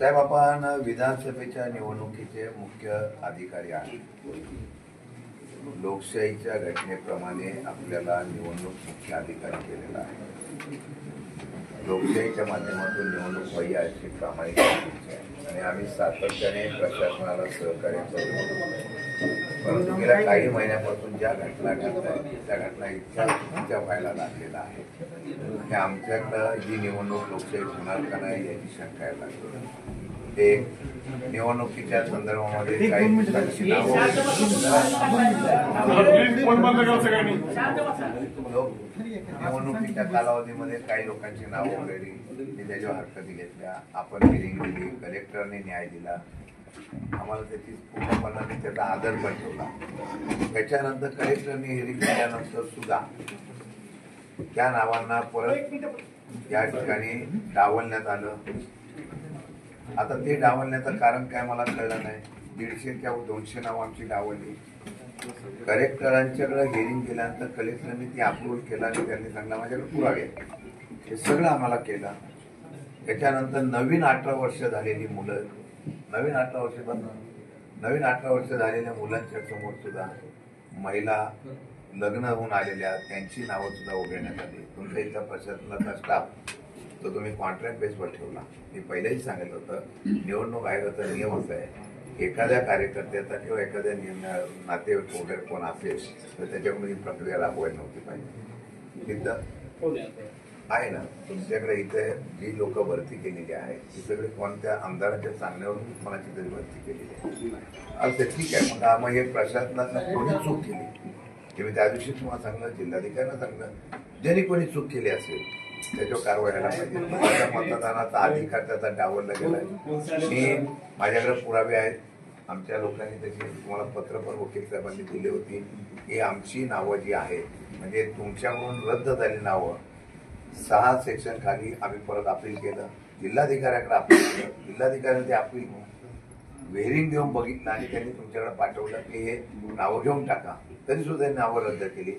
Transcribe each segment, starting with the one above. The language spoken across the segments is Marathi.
साहेब, आपण विधानसभेच्या निवडणुकीचे मुख्य अधिकारी आहेत. लोकशाहीच्या घटनेप्रमाणे आपल्याला निवडणूक मुख्य अधिकारी केलेला आहे. लोकशाहीच्या माध्यमातून निवडणूक व्हावी अशी प्रामाणिक इच्छा आहे आणि आम्ही सातत्याने प्रशासनाला सहकार्य करतो. परंतु गेल्या काही महिन्यापासून ज्या घटना घडतात त्या घटना इतक्या व्हायला लागलेल्या आहेत. आमच्याकडं जी निवडणूक लोकशाही होणार का नाही याची शंका यायला लागली. ते निवडणुकीच्या संदर्भामध्ये काही निवडणुकीच्या कालावधीमध्ये काही लोकांची नावं ऑलरेडी त्याच्यावर हरकती घेतल्या. आपण हिअरिंग दिली, कलेक्टरने न्याय दिला, आम्हाला त्याची पूर्णपणाने त्याचा आदर पण ठेवला. त्याच्यानंतर कलेक्टरने हिअरिंग केल्यानंतर सुद्धा त्या नावांना परत या ठिकाणी डावलण्यात आलं. आता ते डावलण्याचं कारण काय मला कळलं नाही. 150 किंवा 200 नाव आमची डावलली. कलेक्टरांच्याकडे हिअरिंग केल्यानंतर कलेक्टरने ती अप्रूव्ह केला आणि त्यांनी सांगितलं माझ्याकडे पुरावे. हे सगळं आम्हाला केलं. त्याच्यानंतर नवीन 18 वर्ष झालेली मुलं, नवीन 18 वर्ष झालेल्या मुलांच्या समोर सुद्धा महिला लग्न होऊन आलेल्या त्यांची नावं सुद्धा उघडण्यात आली. तुमच्या इथला प्रशासनाचा स्टाफ तो तुम्ही कॉन्ट्रॅक्ट बेसवर ठेवला. मी पहिलेही सांगितलं होतं, निवडणूक आयोगाचा नियम असा आहे, एखाद्या कार्यकर्त्याचा किंवा एखाद्या नातेवाईक वगैरे कोण असेल तर त्याच्याकडून ही प्रक्रिया राबवायला नव्हती पाहिजे. तिथं आहे ना तुमच्याकडे इथे जी लोक भरती केलेली आहे ती सगळी कोणत्या आमदारांच्या सांगण्यावरून कोणाची तरी भरती केलेली आहे. असं ठीक आहे, मग हे प्रशासनानं कोणी चूक केली की मी त्या दिवशी तुम्हाला सांगलं, जिल्हाधिकाऱ्यांना सांगलं, ज्यांनी कोणी चूक केली असेल त्याच्यावर कारवाई व्हायला पाहिजे. माझ्या मतदानाचा अधिकार त्याचा डावलला गेलाय. मी माझ्याकडे पुरावे आहेत. आमच्या लोकांनी त्याची तुम्हाला पत्र पण वकील साहेबांनी दिली होती की आमची नावं जी आहेत म्हणजे तुमच्याकडून रद्द झाली नावं 6 सेक्शन खाली आम्ही परत अपील केलं. जिल्हाधिकाऱ्याकडे अपील केलं. जिल्हाधिकाऱ्यांनी ते अपील वेरिंग देऊन बघितलं आणि त्यांनी तुमच्याकडे पाठवलं की हे नावं घेऊन टाका. तरी सुद्धा नावं रद्द केली.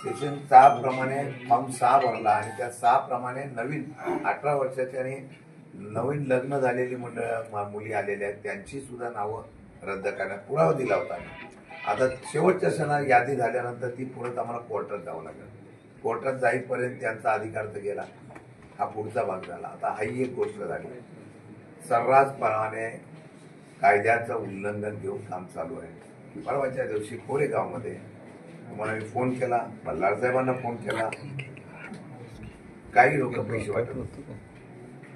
सेक्शन 6 प्रमाणे फॉर्म 6 भरला आणि त्या 6 प्रमाणे नवीन 18 वर्षाच्या आणि नवीन लग्न झालेली मुली आलेल्या आहेत त्यांची सुद्धा नावं रद्द करण्यात पुरावा दिला होता. आता शेवटच्या क्षणात यादी झाल्यानंतर ती परत आम्हाला कोर्टात जावं लागेल. कोर्टात जाईपर्यंत त्यांचा अधिकार तर गेला. हा पुढचा भाग झाला. आता हाही एक गोष्ट झाली, सर्रासपणाने कायद्याचं उल्लंघन घेऊन काम चालू आहे. परवाच्या दिवशी कोरेगावमध्ये तुम्हाला मी फोन केला, बल्लाळ साहेबांना फोन केला. काही लोक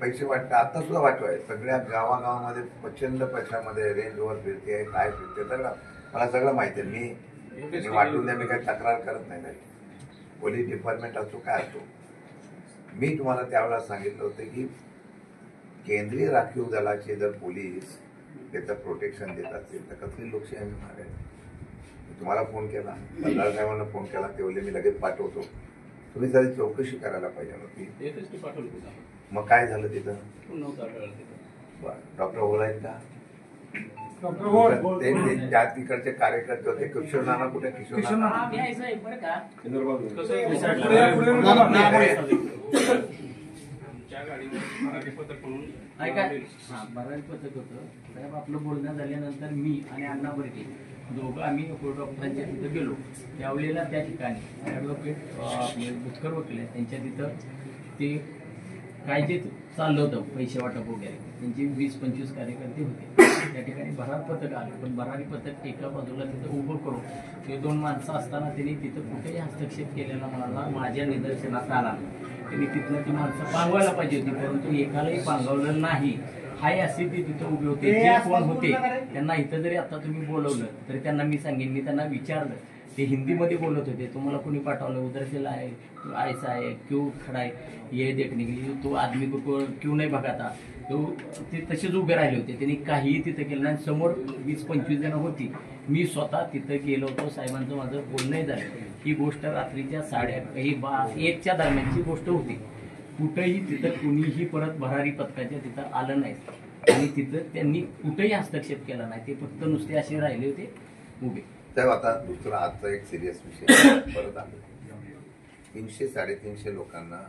पैसे वाटतात, आता सुद्धा वाटवाय. सगळ्या गावागावामध्ये प्रचंड पैशामध्ये रेंजवर फिरते, काय फिरते, सगळं मला सगळं माहिती आहे. मी वाटून द्या, मी काही तक्रार करत नाही. पोलीस डिपार्टमेंट असो काय असो. मी तुम्हाला त्यावेळेला सांगितलं होतं की केंद्रीय राखीव दलाचे जर पोलीस त्याचं प्रोटेक्शन देत असतील तर कसली लोकशाही मागेल. तुम्हाला फोन केला, बल्लाळ साहेबांना फोन केला, तेवढे मी लगेच पाठवतो. तुम्ही जरा चौकशी करायला पाहिजे होती. मग काय झालं तिथं? डॉक्टर होळ आहेत का? त्या तिकडचे कार्यकर्ते होते. किशोर नाना कुठे? किशोर नाना पथक होतं साहेब. आपलं बोलणं झाल्यानंतर मी आणि अण्णा बर्गे दोघं आम्ही डॉक्टरांच्या तिथं गेलो. त्यावेळेला त्या ठिकाणी ॲडव्होकेट आपले बुचकर वकील आहेत त्यांच्या तिथं ते काय जे चाललं होतं पैसे वाटप वगैरे त्यांचे 20-25 कार्यकर्ते होते. त्या ठिकाणी भरार पथक आले, पण भरारी पथक एका बाजूला तिथं उभं करून ते 2 माणसं असताना त्यांनी तिथं कुठेही हस्तक्षेप केलेला मला माझ्या निदर्शनास आला. त्यांनी तिथलं ती माणसं पांगवायला पाहिजे होती, परंतु एकालाही पांगवलं नाही. हाय असे ते तिथं उभे होते. जे कोण होते त्यांना इथं जरी आता तुम्ही बोलवलं तरी त्यांना मी सांगेन, मी त्यांना विचारलं, ते हिंदीमध्ये बोलत होते, तुम्हाला कोणी पाठवलं, उधर से लाए, ऐसा आहे, क्यों खडा आहे, ये देखने के लिए, तो आदमी को क्यों नाही बघा था. तो ते तसेच उभे राहिले होते, त्यांनी काहीही तिथं केलं नाही. समोर 20-25 जण होती. मी स्वतः तिथं गेलो होतो, साहेबांचं माझं बोलणंही झालं. ही गोष्ट रात्रीच्या 1:30च्या दरम्यानची गोष्ट होती. कुठेही तिथं कुणीही परत भरारी पथकाच्या तिथं आलं नाही आणि तिथं त्यांनी कुठेही हस्तक्षेप केला नाही. ते फक्त नुसते असे राहिले होते उभे. साहेब, आता दुसरा आजचा एक सिरियस विषय परत आलो. 300-350 लोकांना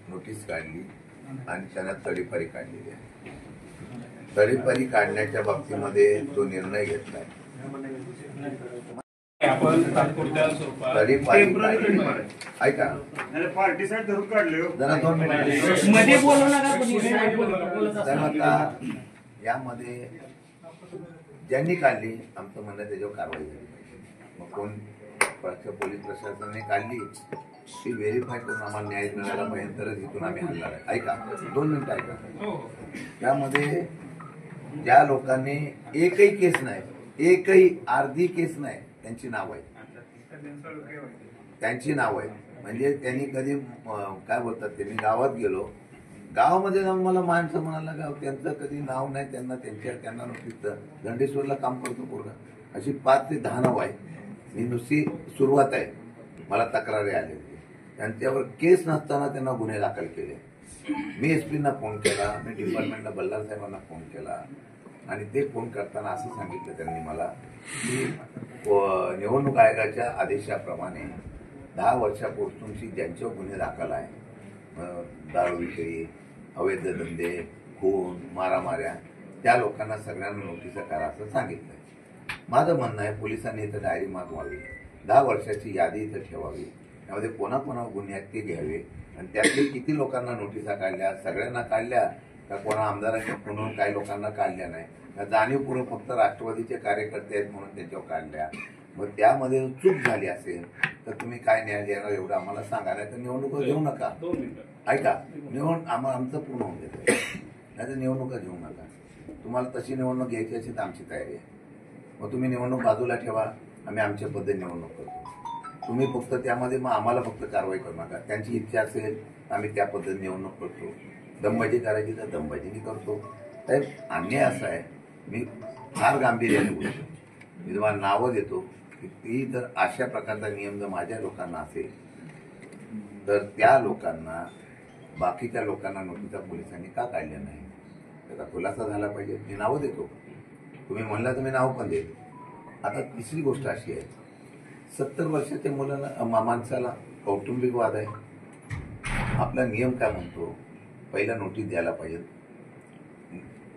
नोटीस काढली आणि त्यांना तडीपारी काढलेली आहे. तडीपारी काढण्याच्या बाबतीमध्ये जो निर्णय घेतलाय, आपण तात्पुरत्या स्वरूपात तडीपारी ऐका जरा 2 मिनिट मध्ये बोलू नका कोणी. साहेब बोलत साहेब, असताना. आता यामध्ये ज्यांनी काढली आमचं म्हणणं त्याच्यावर कारवाई झाली पाहिजे. मग कोण पोलीस प्रशासनाने काढली ती व्हेरीफाय करून आम्हाला न्याय मिळायला पाहिजे, तरच इथून आम्ही हलणार आहे. ऐका 2 मिनिटं ऐका. त्यामध्ये ज्या लोकांनी एकही केस नाही, एकही अर्धी केस नाही, त्यांची नाव आहे. त्यांची नाव आहे. म्हणजे त्यांनी कधी काय बोलतात, त्यांनी गावात गेलो, गावामध्ये जाऊन मला माणसं म्हणाला गाव त्यांचं कधी नाव नाही, त्यांना नोटीस. दंडेश्वरला काम करतो पोरगा, अशी 5 ते 10 नाव आहे. ही नुसती सुरुवात आहे. मला तक्रारी आली, त्यांच्यावर केस नसताना त्यांना गुन्हे दाखल केले. मी एसपींना फोन केला, मी डिपार्टमेंटला बल्लार साहेबांना फोन केला आणि ते फोन करताना असं सांगितलं त्यांनी मला की निवडणूक आयोगाच्या आदेशाप्रमाणे 10 वर्षापूर्वी ज्यांच्यावर गुन्हे दाखल आहे, दारू विक्री, अवैध धंदे, खून, मारामाऱ्या, त्या लोकांना सगळ्यांना नोटीस करा असं सांगितलंय. माझं म्हणणं आहे पोलिसांनी इथं डायरी मागवावी, 10 वर्षाची यादी इथं ठेवावी, त्यामध्ये कोणाकोणावर गुन्हे आहेत ते घ्यावे आणि त्यातले किती लोकांना नोटिसा काढल्या, सगळ्यांना काढल्या का कोणा आमदारांच्या म्हणून काही लोकांना काढल्या नाही, त्या जाणीवपूर्वक फक्त राष्ट्रवादीचे कार्यकर्ते आहेत म्हणून त्यांच्यावर काढल्या. मग त्यामध्ये चूक झाली असेल तर तुम्ही काय न्याय देणार एवढं आम्हाला सांगा, नाही तर निवडणुका घेऊ नका. ऐका, आमचं पूर्ण होऊन देतं, नाही तर निवडणुका घेऊ नका. तुम्हाला तशी निवडणूक घ्यायची असेल तर आमची तयारी आहे. मग तुम्ही निवडणूक बाजूला ठेवा, आम्ही आमच्या पद्धतीने निवडणूक करतो. तुम्ही फक्त त्यामध्ये मग आम्हाला फक्त कारवाई करू नका. त्यांची इच्छा असेल आम्ही त्या पद्धतीने निवडणूक करतो. दमबाजी करायची तर दमबाजीनी करतो. साहेब, अन्याय असा आहे, मी फार गांभीर्याने बोलतो, मी तुम्हाला नावं देतो की ती जर अशा प्रकारचा नियम जर माझ्या लोकांना असेल तर त्या लोकांना, बाकीच्या लोकांना नोटीसा पोलिसांनी का काढल्या नाही त्याचा खुलासा झाला पाहिजे. मी नावं देतो, तुम्ही म्हणला तर मी नाव पण देतो. आता तिसरी गोष्ट अशी आहे, 70 वर्षाच्या मुलाला माणसाला कौटुंबिक वाद आहे. आपला नियम काय म्हणतो, पहिला नोटीस द्यायला पाहिजे.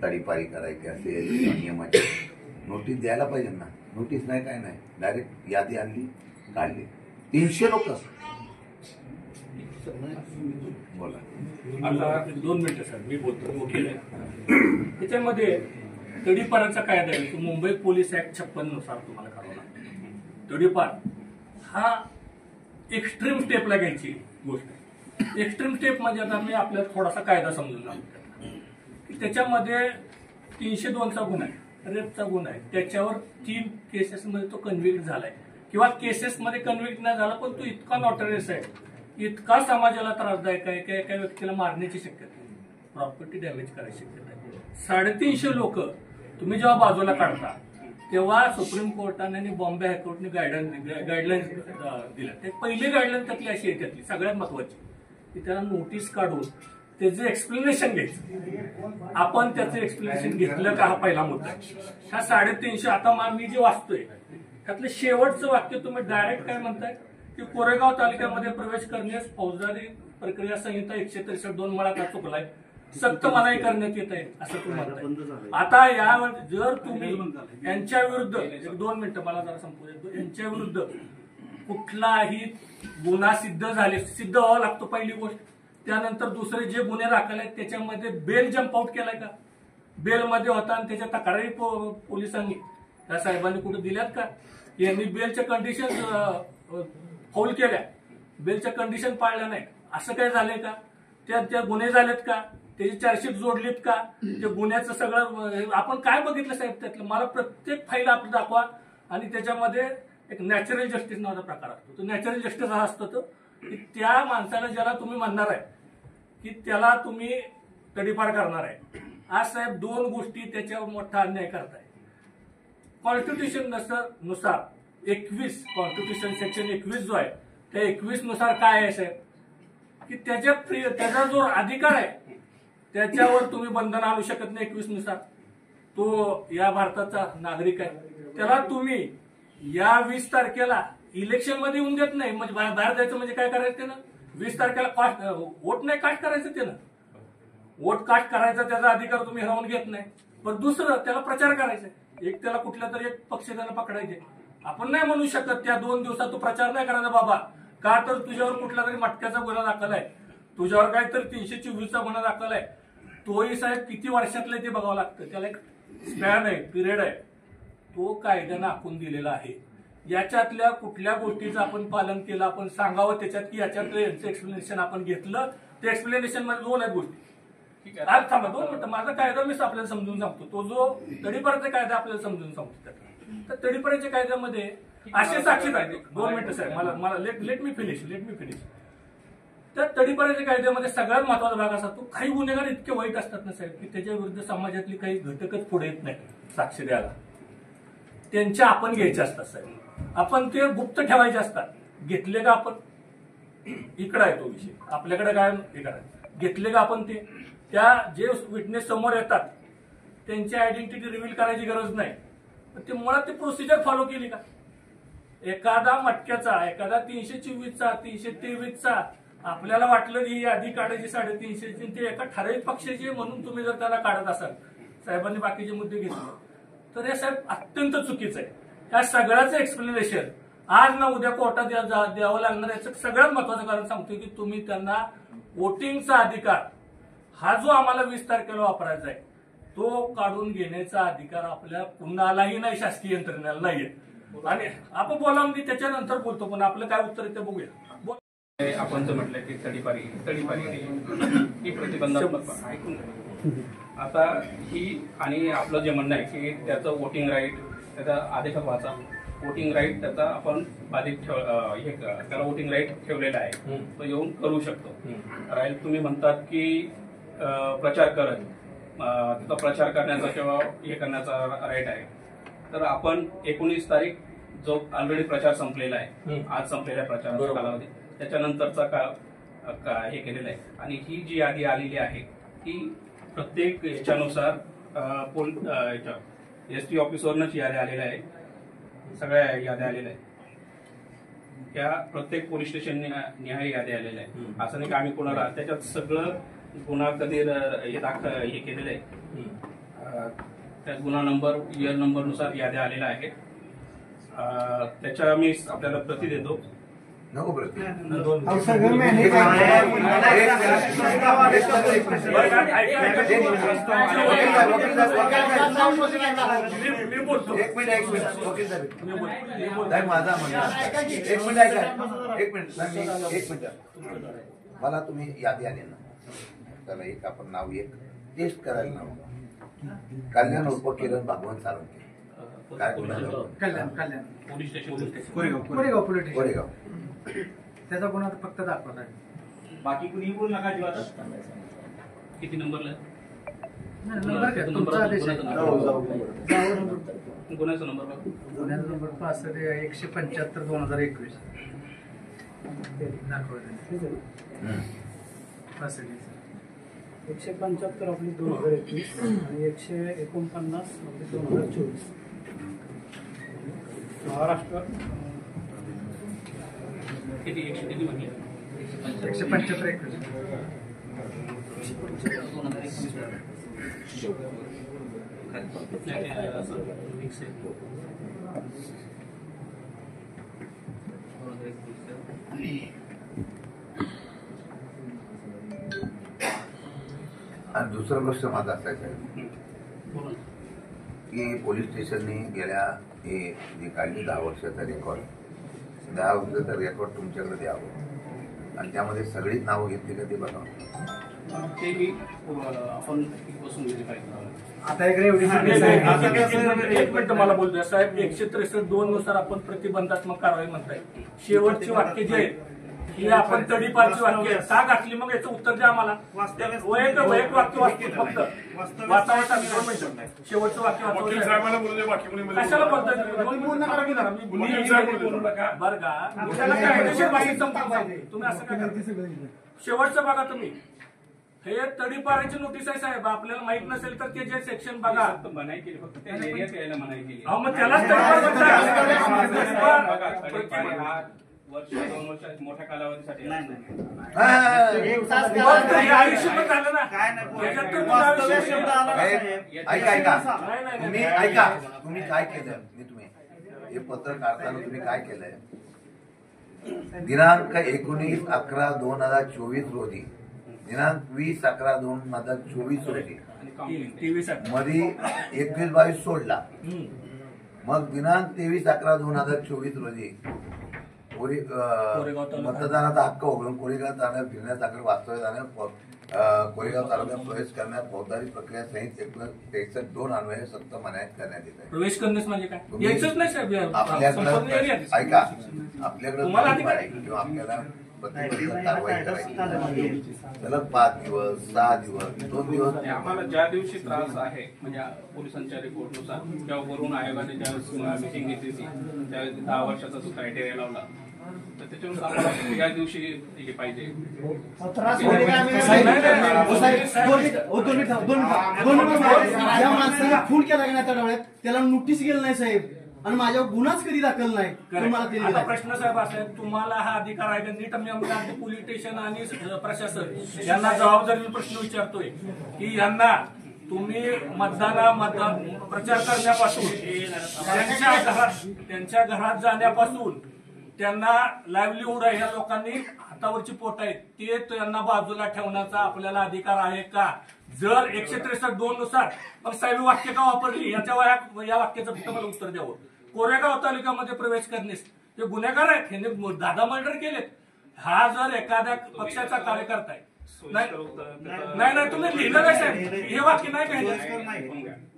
तडीपारी करायची असेल नियमाची नोटीस द्यायला पाहिजे ना. नोटीस नाही, काय नाही, डायरेक्ट यादी आणली, काढली. 300 लोक. बोला. आता 2 मिनिटं सर, मी बोलतो. वकील आहे. त्याच्यामध्ये तडीपाराचा कायदा आहे, तो मुंबई पोलीस ऍक्ट 56 नुसार तुम्हाला करावा लागतो. तडीपार हा एक्स्ट्रीम स्टेपला घ्यायची गोष्ट आहे. एक्स्ट्रीम स्टेप म्हणजे आता मी आपल्याला थोडासा कायदा समजून सांगतो. त्याच्यामध्ये 302चा गुन्हा आहे, रेपचा गुन्हा आहे, त्याच्यावर 3 केसेसमध्ये तो कन्व्हिक्ट झालाय किंवा केसेसमध्ये कन्व्हिक्ट नाही झाला, पण तो इतका नॉटरियस आहे, इतका समाजाला त्रासदायक आहे की एका व्यक्तीला मारण्याची शक्यता आहे, प्रॉपर्टी डॅमेज करायची शक्यता आहे. 350 लोक तुम्ही जेव्हा बाजूला काढता तेव्हा सुप्रीम कोर्टाने आणि बॉम्बे हायकोर्टने गाईडलाईन्स दिल्या. ते पहिली गाईडलाईन त्यातली अशी आहे, त्यातली सगळ्यात महत्वाची, की त्याला नोटीस काढून त्याचं एक्सप्लेनेशन घ्यायचं. आपण त्याचं एक्सप्लेनेशन घेतलं का, हा पहिला मुद्दा. ह्या 350 आता मी जे वाचतोय त्यातलं शेवटचं वाक्य तुम्ही डायरेक्ट काय म्हणताय की कोरेगाव तालुक्यामध्ये प्रवेश करण्यास फौजदारी प्रक्रिया संहिता 163(2) मला का चुकलाय, सक्त मनाई करण्यात येत आहे असं तुम्ही म्हणताय. आता यावर जर तुम्ही यांच्या विरुद्ध 2 मिनिटं मला जरा संपू देतो, यांच्या विरुद्ध कुठलाही गुन्हा सिद्ध व्हावा लागतो पहिली गोष्ट. त्यानंतर दुसरे जे गुन्हे दाखल आहेत त्याच्यामध्ये बेल जम्प आउट केलाय का, बेलमध्ये होता आणि त्याच्या तक्रारी पोलिसांनी त्या साहेबांनी कुठे दिल्यात का? यांनी बेलच्या कंडिशन फौल केल्या, बेलच्या कंडिशन पाळल्या नाही, असं काय झालंय का? त्या गुन्हे झालेत का? त्याची चार्जशीट जोडलीत का? ते गुन्ह्याचं सगळं आपण काय बघितलं साहेब त्यातलं? मला प्रत्येक फाईल आपलं दाखवा. आणि त्याच्यामध्ये एक नॅचरल जस्टिस नावाचा प्रकार असतो. तो नॅचरल जस्टिस हा असतो तो की त्या माणसाला ज्याला तुम्ही म्हणणार आहे की त्याला तुम्ही तडीपार करणार आहे, आज साहेब दोन गोष्टी त्याच्यावर मोठा अन्याय करताय. कॉन्स्टिट्यूशन नुसार 21 कॉन्स्टिट्यूशन सेक्शन 21 जो आहे त्या 21 नुसार काय आहे साहेब की त्याचा जो अधिकार आहे त्याच्यावर तुम्ही बंधन आणू शकत नाही. 21 नुसार तो या भारताचा नागरिक आहे, त्याला तुम्ही या 20 तारखेला इलेक्शन मध्ये येऊन देत नाही. म्हणजे बाहेर जायचं म्हणजे काय करायचं त्यानं? 20 तारखेला वोट नाही कास्ट करायचं त्यानं. वोट कास्ट करायचा त्याचा अधिकार तुम्ही हिरावून घेत नाही. पण दुसरं त्याला प्रचार करायचा. एक त्याला कुठल्या तरी एक पक्ष त्याला पकडायचे. आपण नाही म्हणू शकत त्या 2 दिवसात तू प्रचार नाही करायचा बाबा, का तर तुझ्यावर कुठला तरी मटक्याचा गुन्हा दाखल आहे, तुझ्यावर काहीतरी 324चा गुन्हा दाखल आहे. तोही साहेब किती वर्षातलं ते बघावं लागतं. त्याला एक स्पॅन आहे, पिरियड आहे, तो कायद्यानं आखून दिलेला आहे. याच्यातल्या कुठल्या गोष्टीचं आपण पालन केलं, आपण सांगावं त्याच्यात की याच्यातलं यांचं एक्सप्लेनेशन आपण घेतलं. ते एक्सप्लेनेशन मध्ये 2 आहेत गोष्टी. आज थांबा 2 मिनिटं, माझा कायदा मी आपल्याला समजून सांगतो. तो जो तडीपारीचा कायदा आपल्याला समजून सांगतो. तर तडीपारीच्या कायद्यामध्ये असे साक्षी आहेत. 2 मिनिटं साहेब, मला लेट मी फिनिश. तर तडीपारीच्या कायद्यामध्ये सगळ्यात महत्वाचा भाग असा तो काही गुन्हेगार इतके वाईट असतात ना साहेब की त्याच्या विरुद्ध समाजातली काही घटकच पुढे येत नाही साक्ष द्यायला. त्यांच्या आपण घ्यायचे असतात साहेब, आपण ते गुप्त ठेवायचे असतात. घेतले का आपण? इकडे आहे तो विषय. आपल्याकडे काय हे करायचं, घेतले का आपण? त्या जे विटनेस समोर येतात त्यांची आयडेंटिटी रिव्हील करायची गरज नाही. ते मुळात ते प्रोसिजर फॉलो केली का? एखादा मटक्याचा, एखादा 324चा, 323चा आपल्याला वाटलं की ही यादी काढायची 350ची, ते एका ठराविक पक्षाची म्हणून तुम्ही जर त्याला काढत असाल, साहेबांनी बाकीचे मुद्दे घेतले, तर हे साहेब अत्यंत चुकीचं आहे. या सगळ्याचं एक्सप्लेनेशन आज ना उद्या कोर्टात द्यावं लागणार. याचं सगळ्यात महत्वाचं कारण सांगतोय की तुम्ही त्यांना वोटिंगचा अधिकार हा जो आम्हाला 20 तारखेला वापरायचा आहे तो काढून घेण्याचा अधिकार आपल्या कुणालाही नाही, शासकीय यंत्रणेला नाहीये. आणि आपण बोला म्हणजे त्याच्यानंतर बोलतो, पण आपलं काय उत्तर आहे ते बघूया. आपण जर म्हटलं की तडीपारी ही प्रतिबंधात्मक ऐकून आता ही, आणि आपलं जे म्हणणं आहे की त्याचं वोटिंग राईट, त्याचा आदेशात वाचा, वोटिंग राईट त्याचा आपण बाधित त्याला वोटिंग राईट ठेवलेला आहे, तो येऊन करू शकतो. राईट तुम्ही म्हणतात की प्रचार करत त्याचा प्रचार करण्याचा किंवा हे करण्याचा राईट आहे. तर आपण 19 तारीख जो ऑलरेडी प्रचार संपलेला आहे, आज संपलेल्या प्रचाराचा कालावधी, त्याच्यानंतरचा हे केलेलं आहे. आणि ही जी यादी आलेली आहे ती प्रत्येक ह्याच्यानुसार एसटी ऑफिसवरनच याद्या आलेल्या आहे, सगळ्या याद्या आलेल्या आहेत. त्या प्रत्येक पोलीस स्टेशन निहाय याद्या आलेल्या आहेत. असं नाही की आम्ही कोणाला त्याच्यात सगळं गुन्हा कधी हे केलेलं आहे. त्या गुन्हा नंबर, इयर नंबर नुसार याद्या आलेल्या आहेत. त्याच्या मी आपल्याला प्रती देतो. नको प्रति मी बोलतो. एक मिनिट माझा म्हणणं एक मिनिट मला तुम्ही यादी आली ना, त्याला एक आपण नाव एक टेस्ट करायला नाव कल्याण उर्फ किरण भागवत साळुंखे. काय Kalyan police station Koregaon police station. Koregaon. त्याचा गुन्हा फक्त दाखवला आहे. बाकी कुणी बोल नका जीवात. किती नंबरला? नंबर काय तुमचा आदेश आहे. गुन्ह्याचा नंबर गुन्ह्याचा नंबर 175/2021 दाखवला. 175/2021 आणि 149/2024 महाराष्ट्र. किती म्हटले? 175/21 आणि दुसरा प्रश्न माझा असायचा की पोलीस स्टेशनने गेल्या हे जे काढली 10 वर्षाचा रेकॉर्ड, 10 वर्षाचा रेकॉर्ड तुमच्याकडे द्यावं आणि त्यामध्ये सगळीच नावं घेतली का ते बघा. ते मी आपण बसून गेले पाहिजे. आता इकडे एवढी एक मिनिट मला बोलतोय साहेब. 163(2) नुसार आपण प्रतिबंधात्मक कारवाई म्हणताय. शेवटची वाक्य जे आहेत ही आपण तडीपारची वाक्य का घातली, मग याचं उत्तर द्या आम्हाला. एक वाक्य वाचतो फक्त वाचावता 2 मिनिटं. शेवटचं वाक्य वाचवलं कशाला बोलताय बरं का. कायदेशीर भाषेत तुम्ही असं काय करता. शेवटचं बघा तुम्ही. हे तडीपाराची नोटीस आहे साहेब. आपल्याला माहित नसेल तर ते जे सेक्शन बघा. मनाई केली फक्त त्या एरियात यायला मनाई केली. मग त्यालाच तडीपार वर्ष 2 वर्ष मोठ्या कालावधीसाठी ऐका तुम्ही काय केलं. मी तुम्ही हे पत्र काढताना तुम्ही काय केलंय. दिनांक 19/11/2024 रोजी, दिनांक 20/11/2024 रोजी मध्ये 21/22 सोडला. मग दिनांक 23/11/2024 रोजी मतदानाचा हक्क वगळून कोरेगाव तालुक्यात फिरण्यास, दाखल वास्तव्य जाण्यास, कोरेगाव तालुक्यात प्रवेश करण्यास फौजदारी प्रक्रिया सहित 163(2) अन्वये सक्त मनाई करण्यात येत आहे. प्रवेश करण्यास म्हणजे काय यायचंच नाही साहेब. आपल्याकडे ऐका, आपल्याकडे किंवा आपल्याला प्रतिबंधक कारवाई करायची. सलग 5 दिवस 6 दिवस 2 दिवस आम्हाला ज्या दिवशी त्रास आहे म्हणजे पोलिसांच्या रिपोर्टनुसार किंवा वरून आयोगाने ज्या मिटिंग घेतली होती त्यावेळेस 10 वर्षाचा जो क्रायटेरिया लावला तर त्याच्यानुसार आम्हाला या दिवशी हे पाहिजे. ज्या माणसाने खून केला की नाही त्या डोळ्यात त्याला नोटीस गेलं नाही साहेब आणि माझ्यावर गुन्हाच कधी दाखल नाही. आता प्रश्न साहेब असा आहे, तुम्हाला हा अधिकार आहे का नीट. आम्ही पोलीस स्टेशन आणि प्रशासन यांना जबाबदारी प्रश्न विचारतोय की यांना तुम्ही मतदान प्रचार करण्यापासून त्यांच्या घरात जाण्यापासून त्यांना लाईव्हलीहूड आहे, या लोकांनी हातावरची पोट आहेत ते त्यांना बाजूला ठेवण्याचा आपल्याला अधिकार आहे का. जर 163(2) नुसार मग साहेब वाक्य का वापरली या वाक्याचं फक्त मला उत्तर द्यावं. कोरेगाव तालुक्यामध्ये प्रवेश करण्यास ते गुन्हेगार आहेत, ह्यांनी दादा मर्डर केलेत. हा जर एखाद्या पक्षाचा कार्यकर्ता आहे नाही तुम्ही लिहिलं नाही साहेब. हे वाक्य नाही का,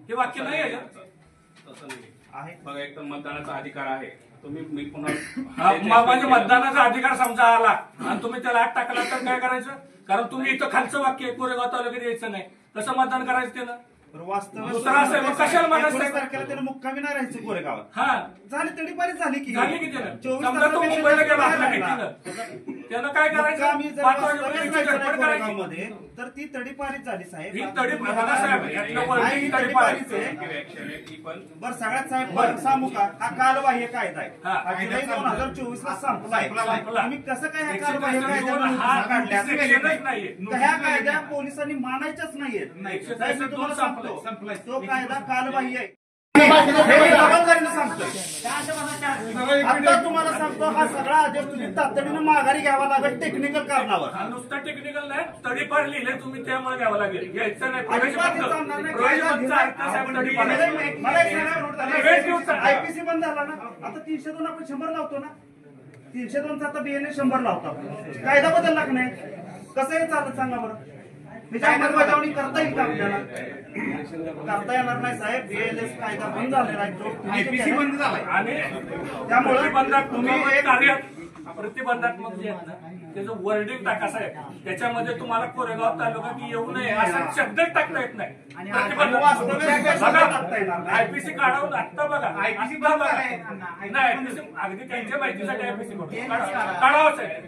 हे वाक्य नाही आहे तसं नाही. बघा एक तर मतदानाचा अधिकार आहे. तुम्ही मी पुन्हा म्हणजे मतदानाचा अधिकार समजा आला आणि तुम्ही त्याला आत टाकला तर काय करायचं. कारण तुम्ही इथं खालचं वाक्य कोरेगाव तालुक्यात यायचं नाही. कसं मतदान करायचं त्यानं. दुसरा असेल मग कशाला म्हणायचं. मुक्कामी नाही राहायचं कोरेगावात. हा झाली तडीपारी झाली की त्यानं. समजा तो मुंबईला गेला आपल्या भेटीनं, त्यानं काय करायचं. 5 वाजेपर्यंत मध्ये तर ती तडीपारीच झाली साहेब. ही तडीपारी साहेब तडीपारीच आहे. बरं सगळ्यात साहेब बरं सांगू का, हा कालबाह्य कायदा आहे. हा जुलै 2024 ला संपलाय. तुम्ही कसं काय ह्या कालबाह्य कायद्या ह्या कायद्या पोलिसांनी मानायच्याच नाहीयेत. साहेब मी तुम्हाला सांगतो तो कायदा कालबाह्य आहे. आता तुम्हाला सांगतो हा सगळा आदेश तुम्ही तातडीनं माघारी घ्यावा लागेल टेक्निकल कारणावर. नुसतं टेक्निकल नाही तडीपार लिहिले तुम्ही त्यामुळे घ्यावं लागेल. घ्यायचं नाही आयपीसी बंद झाला ना. आता 302 आपण 100 लावतो ना. 302चा आता बीएनए 100 लावतो. कायदा बदलला का नाही. कसं हे चालत सांगा बरं. त्याची अंमलबजावणी करता येईल का आपल्याला. करता येणार नाही साहेब. बीएलएस कायदा बंद झालेला आहे. आयपीसी बंद झालाय आणि त्यामुळे तुम्ही प्रतिबंधात्मक जे आहेत ना त्याचं वर्डिंग टाका साहेब. त्याच्यामध्ये तुम्हाला कोरेगाव तालुक्यात येऊ नये असा शब्दच टाकता येत नाही. आयपीसी काढावं आत्ता बघा. आयपीसी नाही अगदी त्यांच्या माहितीसाठी आयपीसी काढावंच आहे.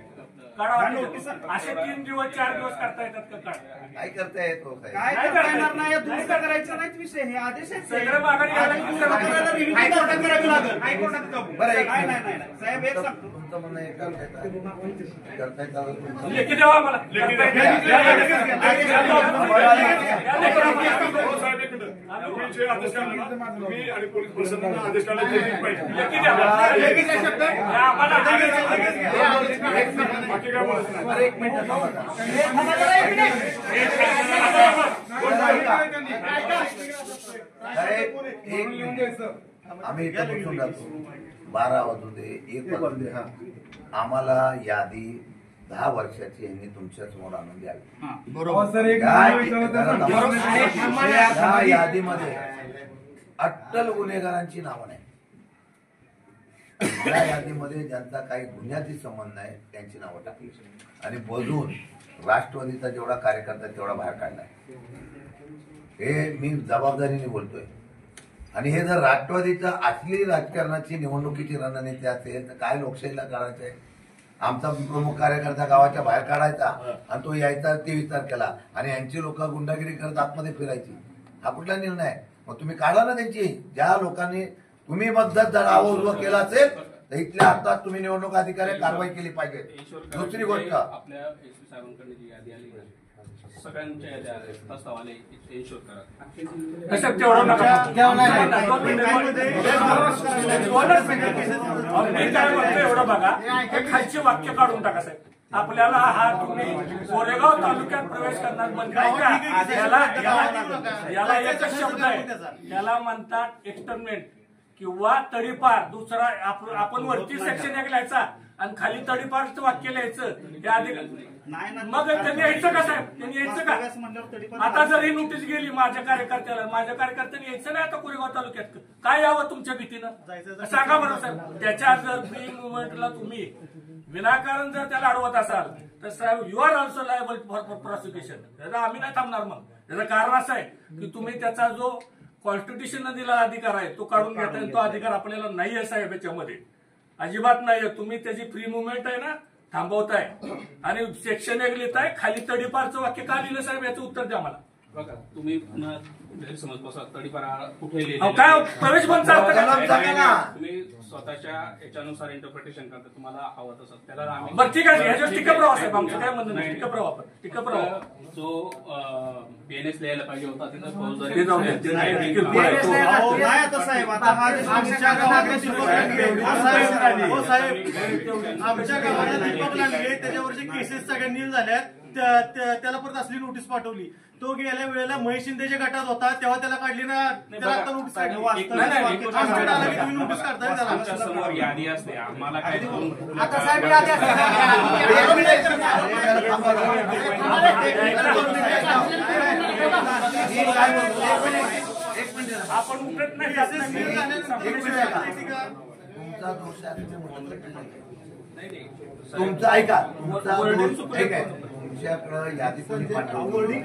असे 3 दिवस 4 दिवस करता येतात का. काय करता येत काय करता येणार नाही. दुरुस्त करायचं नाहीत विषय. हे आदेश आहेत सगळं माघारी हायकोर्टात करावी लागेल. बरं नाही साहेब एक सांगतो तुमचं म्हणणं हे करता येतं लेखी द्यावा आम्हाला तुम्ही आणि पोलीस प्रशासनानं आदेश काढला लेखी द्यावा बाकी काय बोलत नाही. अरे एक मिनिट आम्ही इथे बसून राहतो 12 वाजू दे 1 वाजू दे आम्हाला यादी 10 वर्षाची यांनी तुमच्या समोर आणून द्यावी. त्या यादीमध्ये अट्टल गुन्हेगारांची नावं नाही. त्या यादीमध्ये ज्यांचा काही गुन्ह्याशी संबंध नाही त्यांची नावं टाकली आणि बजून राष्ट्रवादीचा जेवढा कार्यकर्ता तेवढा बाहेर काढलाय. हे मी जबाबदारीने बोलतोय. आणि हे जर राष्ट्रवादीच्या असली राजकारणाची निवडणुकीची रणनीती असेल तर काय लोकशाहीला करायचंय. आमचा प्रमुख कार्यकर्ता गावाच्या बाहेर काढायचा आणि तो यायचा 23 तारखेला आणि यांची लोक गुंडागिरी करत आतमध्ये फिरायची. हा कुठला निर्णय आहे. मग तुम्ही काढा ना त्यांची. ज्या लोकांनी तुम्ही मदत जर आवाज केला असेल तर इथल्या हातात तुम्ही निवडणूक अधिकारी कारवाई केली पाहिजे. दुसरी गोष्ट आपल्या एसपी साहेबांकडे जी यादी आली सगळ्यांच्या याद्या प्रस्ताव आले इन्शोर करा. कसं तेवढं नका एवढं बघा खालची वाक्य काढून टाका साहेब. आपल्याला हा तुम्ही कोरेगाव तालुक्यात प्रवेश करणार बंद आहे का. याला एकच शब्द आहे. याला म्हणतात एक्सटर्नमेंट किंवा तडीपार. दुसरा आपण वरती सेक्शन 1 लिहायचा आणि खाली तडीपारचं वाक्य लिहायचं. हे आधी मग त्यांनी यायचं का साहेब. त्यांनी यायचं का. आता जर ही नोटीस गेली माझ्या कार्यकर्त्यांनी यायचं नाही आता कोरेगाव तालुक्यात. काय यावं तुमच्या भीतीनं सांगा बरं साहेब. त्याच्या जर फ्री मुवमेंटला तुम्ही विनाकारण जर त्याला अडवत असाल तर साहेब you are also liable for prosecution. त्याला आम्ही नाही थांबणार. मग त्याचं कारण असं आहे की तुम्ही त्याचा जो कॉन्स्टिट्यूशननं दिलेला अधिकार आहे तो काढून घेताय. तो अधिकार आपल्याला नाही आहे साहेब. याच्यामध्ये अजिबात नाहीये. तुम्ही त्याची फ्री मुवमेंट आहे ना थांबवताय आणि सेक्शन 1 लिहिताय. खाली तडीपारचं वाक्य का लिहिलं साहेब याचं उत्तर द्या मला. बघा तुम्ही पुन्हा गैरसमज बसा. तडीपार कुठे काय प्रवेश बंद तुम्ही स्वतःच्या याच्यानुसार इंटरप्रिटेशन करता. तुम्हाला हवं तसं त्याला आम्ही बरं ठीक आहे. ह्याच्यावर टिकप राहा साहेब. आमचं काय म्हणणं नाही. टिकप राहा. टिकप राहा. जो बीएनएस लिहायला पाहिजे होता तिथं फौजदारी साहेब आता आमच्या गावाला दीपक लागले त्याच्यावर जे केसेस सगळ्या नील झाल्या त्याला परत असली नोटीस पाठवली. तो गेल्या वेळेला महेश शिंदेच्या गटात होता तेव्हा त्याला काढली ना. त्याला आता नोटीस काढली. तुम्ही नोटीस काढताय त्याला समोर यादी असते. आम्हाला काय आता साहेब यादी आपण उठत नाही. तुमचा दोष आहे. तुमचं ऐका. तुमचा दोष एक आहे. तुमच्याकडं यादी कोणी पाठवली.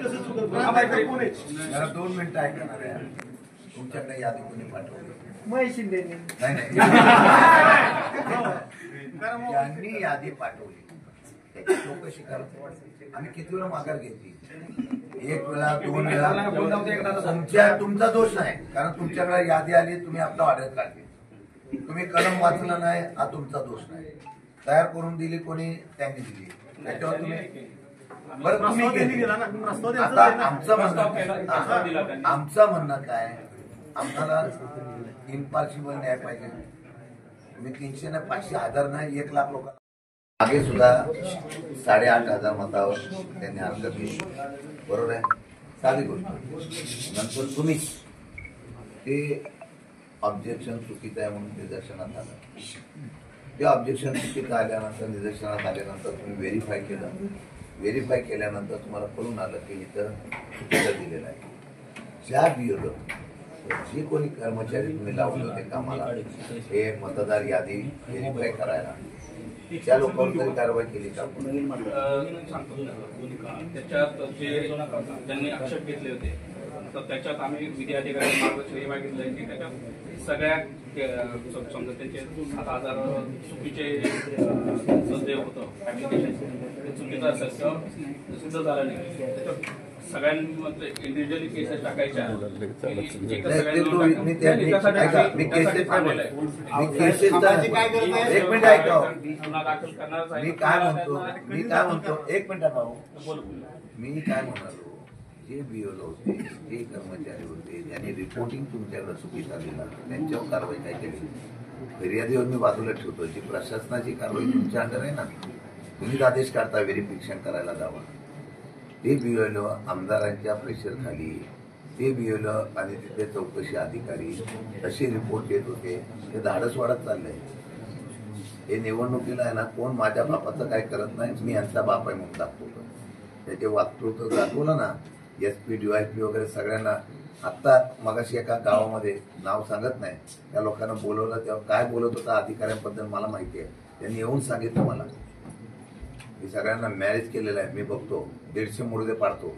2 मिनिटं ऐकणार आहे. तुमच्याकडे यादी कोणी पाठवली. महेश शिंदे नाही ज्यांनी यादी पाठवली त्याची चौकशी करतो. आम्ही किती वेळा माघार घेतली. 1 वेळा 2 वेळा. तुमचा दोष नाही. कारण तुमच्याकडे यादी आली तुम्ही आपला ऑर्डर काढली. तुम्ही कलम वाचला नाही हा तुमचा दोष नाही. तयार करून दिली कोणी त्यांनी दिली. त्याच्यावर तुम्ही बरं तुम्ही केली. आता आमचं म्हणणं काय. आम्हाला इम्पार्शिबल न्याय पाहिजे. तुम्ही 300 नाही 500 हजार नाही 1 लाख लोकांना मागे सुद्धा 8,500 मतावर त्यांनी अर्ज केली. बरोबर आहे. साधी गोष्ट. नंतर तुम्ही ते ऑब्जेक्शन चुकीचं आहे म्हणून निदर्शनात आलं. ते ऑब्जेक्शन चुकीचं आल्यानंतर निदर्शनात आल्यानंतर तुम्ही व्हेरीफाय केलं. व्हेरीफाय केल्यानंतर तुम्हाला कळून आलं की इथं चुकीचं दिलेलं आहे. ज्या बिओलो जे कोणी कर्मचारी तुम्ही लावले होते कामाला हे मतदार यादी व्हेरीफाय करायला त्या लोकांवर तरी कारवाई केली का. त्याच्यात जे त्यांनी आक्षेप घेतले होते तर त्याच्यात आम्ही विधी अधिकारी मार्गदर्शन मागितलंय की त्याच्यात सगळ्या समजा त्यांचे 7,000 चुकीचे जे होतं ऍप्लिकेशन ते चुकीचं असेल किंवा सिद्ध झालं नाही. त्याच्यात सगळ्यांमध्ये इंडिव्हिज्युअली केसेस टाकायच्या मी केसेस एक मिनिट ऐका. गुन्हा दाखल करणार मी काय म्हणतो एक मिनिट भाऊ. मी काय म्हणालो, जे बीओलो होते, जे कर्मचारी होते, ज्यांनी रिपोर्टिंग तुमच्याकडे चुकीचा दिला त्यांच्यावर कारवाई काय केली? फिर्यादीवर मी बाजूला ठेवतो. जी प्रशासनाची कारवाई तुमच्या अंडर आहे ना, तुम्हीच आदेश काढता व्हेरिफिकेशन करायला जावा. ते बीओलो आमदारांच्या प्रेशर खाली, ते बीओलो आणि तिथले चौकशी अधिकारी तसे रिपोर्ट देत होते. ते धाडस वाढत चाललंय. हे निवडणुकीला आहे ना, कोण माझ्या बापाचं काय करत नाही, मी यांचा बाप आहे म्हणून दाखवतो. त्याचे वक्तृत्व दाखवलं ना, SP DYP वगैरे सगळ्यांना. आत्ता मगाशी एका गावामध्ये नाव सांगत नाही, त्या लोकांना बोलवलं, तेव्हा काय बोलत होता अधिकाऱ्यांबद्दल मला माहिती आहे. त्यांनी येऊन सांगितलं मला, मी सगळ्यांना मॅरेज केलेलं आहे, मी बघतो 150 मुर्दे पाडतो.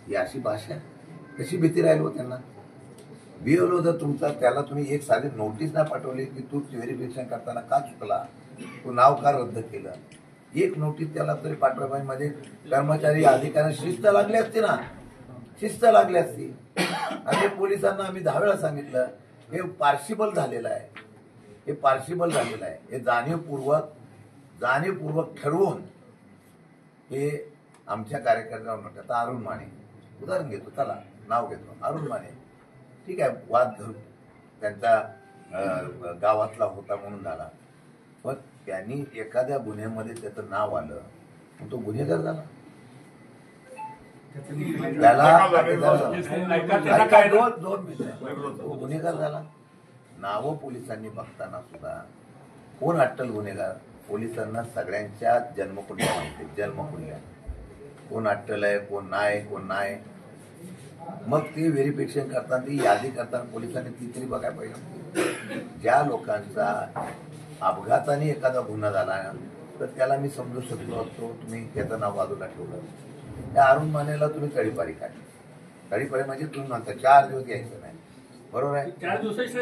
ही अशी भाषा, कशी भीती राहील हो त्यांना? बीओलो जर तुमचा, त्याला तुम्ही एक साधी नोटीस नाही पाठवली की तू व्हेरिफिकेशन करताना का चुकला, तू नाव का रद्द केलं, एक नोटीस त्याला तरी पाठवायला पाहिजे. म्हणजे कर्मचारी अधिकाऱ्यांना शिस्त लागली असती ना, शिस्त लागली असती. आणि पोलिसांना आम्ही 10 वेळा सांगितलं, हे पार्शिबल झालेलं आहे, हे पार्शिबल झालेलं आहे. हे जाणीवपूर्वक ठरवून हे आमच्या कार्यकर्त्यांवर म्हणतात. आता अरुण माने उदाहरण घेतो, चला नाव घेतो, अरुण माने ठीक आहे, वाद धरून त्यांचा गावातला होता म्हणून झाला, पण त्यांनी एखाद्या गुन्ह्यामध्ये त्याचं नाव आलं, तो गुन्हेगार झाला. त्याला गुन्हेगार झाला. नावं पोलिसांनी बघताना सुद्धा कोण अट्टल गुन्हेगार? पोलिसांना सगळ्यांच्या जन्मकुंडल्या माहिती, जन्मकुंडल्या कोण अट्टल आहे, कोण नाही. मग ते व्हेरिफिकेशन करताना, ती यादी करताना पोलिसांनी ती तरी बघायला पाहिजे. ज्या लोकांचा अपघाताने एखादा गुन्हा झाला तर त्याला मी समजू शकलो असतो, तुम्ही त्याचं नाव बाजूला ठेवलं. त्या अरुण मानेला तुम्ही तडीपारी काढली. तडीपारी म्हणजे तुम्ही म्हणता 4 दिवस यायचं नाही, बरोबर आहे? 4 दिवसाची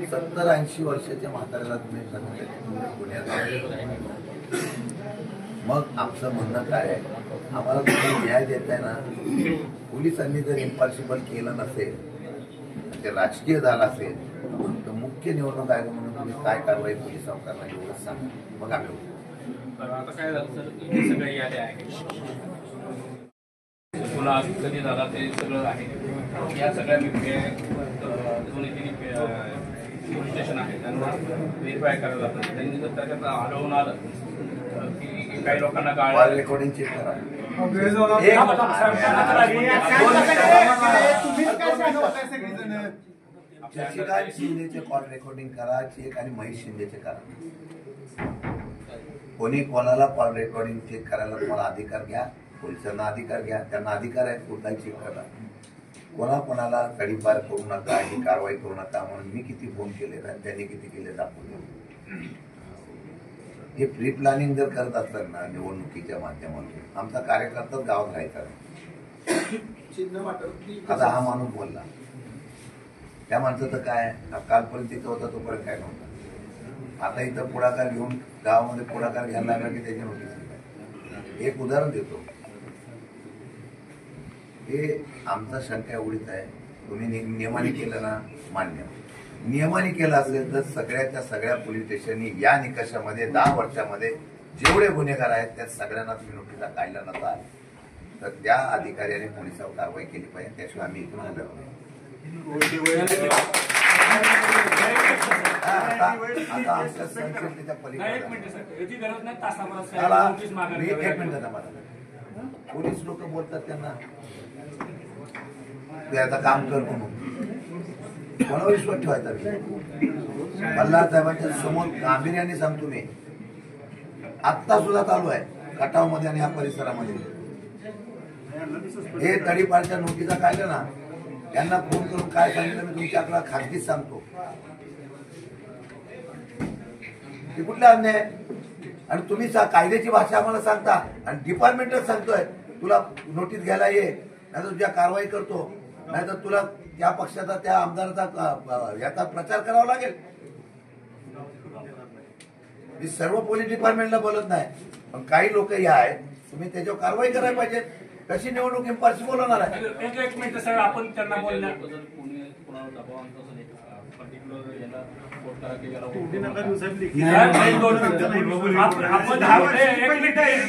70-80 वर्षाच्या म्हाताऱ्याला तुम्ही गुन्ह्यात. मग आमचं म्हणणं काय आहे, आम्हाला तुम्ही न्याय देताय ना. पोलिसांनी जर इम्पार्शिबल केलं नसेल, ते राजकीय झालं असेल, तर मुख्य निवडणूक आयोग म्हणून तुम्ही काय कारवाई पोलिसांवर करणार एवढंच सांगा. मग आम्ही आता काय झालं सर, हे सगळे यादी आहे, गुन्हा कधी झाला ते सगळं आहे. या सगळ्या दोन्ही पोलीस स्टेशन आहे, त्यांना व्हेरीफाय करायला लागतं. त्यांनी जर त्याच्यात आढळून आलं की काही लोकांना कॉल रेकॉर्डिंग चेक करा. शशिकांत शिंदेचे कॉल रेकॉर्डिंग करा चेक, आणि महेश शिंदेचे करा. कोणी कोणाला कॉल रेकॉर्डिंग चेक करायला तुम्हाला अधिकार घ्या, पोलिसांना अधिकार घ्या, त्यांना अधिकार आहे कुठलाही चेक करा. कोणाला तडीपार करू नका, ही कारवाई करू नका म्हणून मी किती फोन केले आणि त्यांनी किती केले दाखवले. हे प्री प्लॅनिंग जर करत असतात ना निवडणुकीच्या माध्यमातून, आमचा कार्यकर्ताच गावात राहायचा. आता हा माणूस बोलला, त्या माणसाचं काय, कालपर्यंत तिथं होता तोपर्यंत काय नव्हतं. आता इथं पुढाकार घेऊन गावामध्ये पुढाकार घ्यायला लागला की त्याची नोटीस. एक उदाहरण देतो. हे आमचा शंका एवढीच आहे, तुम्ही नियमाने केलं ना, मान्य. नियमाने केलं असेल तर सगळ्याच्या सगळ्या पोलीस स्टेशननी या निकषामध्ये 10 वर्षामध्ये जेवढे गुन्हेगार आहेत त्या सगळ्यांना तुम्ही नोटिसा काढल्या नसाल तर त्या अधिकाऱ्याने पोलिसांवर कारवाई केली पाहिजे. त्याशिवाय आम्ही इथून आलो नाही. आता आमच्या संस्कृतीच्या पलीकडे पोलीस लोक बोलतात त्यांना आता काम कर म्हणून, कोणावर विश्वास ठेवायचा? मल्हार साहेबांच्या समोर गांभीर्याने सांगतो मी, आत्ता सुद्धा चालू आहे खटावमध्ये आणि या परिसरामध्ये. हे तडीपारच्या नोटिसा काढल्या ना, त्यांना फोन करून काय सांगितलं मी तुमच्याकडे खाजगीच सांगतो. हे कुठला अन्याय? आणि तुम्ही कायद्याची भाषा आम्हाला सांगता आणि डिपार्टमेंटच सांगतोय तुला नोटीस घ्यायला ये, नाहीतर तुझ्या कारवाई करतो, नाहीतर तुला त्या पक्षाचा त्या आमदाराचा याचा प्रचार करावा लागेल. मी सर्व पोलीस डिपार्टमेंटला बोलत नाही, पण काही लोक हे आहेत, तुम्ही त्याच्यावर कारवाई करायला पाहिजे. कशी निवडणूक इम्पॉसिबल होणार आहे? एक मिनिट सर, आपण त्यांना बोलल्या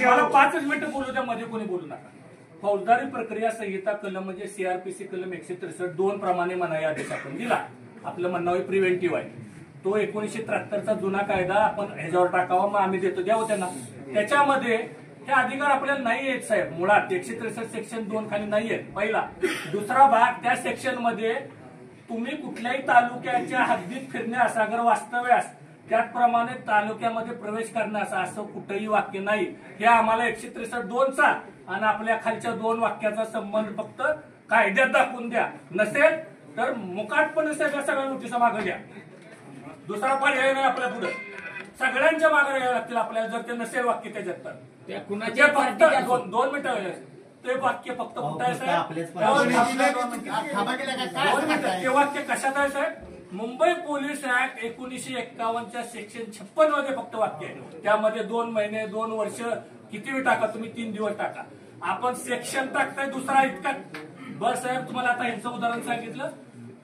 मला 5 मिनिटं बोलू द्या, मध्ये कोणी बोलू नका. फौजदारी प्रक्रिया संहिता कलम म्हणजे CRPC कलम 163(2) प्रमाणे मनाई आदेश आपण दिला. आपलं म्हणणं प्रिव्हेंटिव्ह आहे. तो 1973चा जुना कायदा आपण ह्याच्यावर टाकावा, मग आम्ही देतो, द्यावं त्यांना. त्याच्यामध्ये हे अधिकार आपल्याला नाही आहेत साहेब, मुळात 163 सेक्शन 2 खाली नाही आहेत. पहिला. दुसरा भाग, त्या सेक्शन मध्ये तुम्ही कुठल्याही तालुक्याच्या हद्दीत फिरण्यास अगर वास्तव्यास त्याचप्रमाणे तालुक्यामध्ये प्रवेश करण्यास असं कुठंही वाक्य नाही. हे आम्हाला 163(2) चा आणि आपल्या खालच्या 2 वाक्याचा संबंध फक्त कायद्यात दाखवून द्या. नसेल तर मुकाटपणे सगळ्या नोटिसा मागे द्या. दुसरा पर्याय नाही आपल्या पुढे. सगळ्यांच्या मागे यावं लागतील आपल्याला, जर ते नसेल वाक्य त्याच्यात तर. फक्त 2 मिनिटं ते वाक्य फक्त कुठं आहे साहेब? ते वाक्य कशात आहे साहेब? मुंबई पोलीस ऍक्ट 1951च्या सेक्शन 56 मध्ये फक्त वाक्य आहे. त्यामध्ये 2 महिने 2 वर्ष किती टाका तुम्ही, 3 दिवस टाका. आपण सेक्शन टाकताय दुसरा इतका. बस साहेब, तुम्हाला आता यांचं उदाहरण सांगितलं.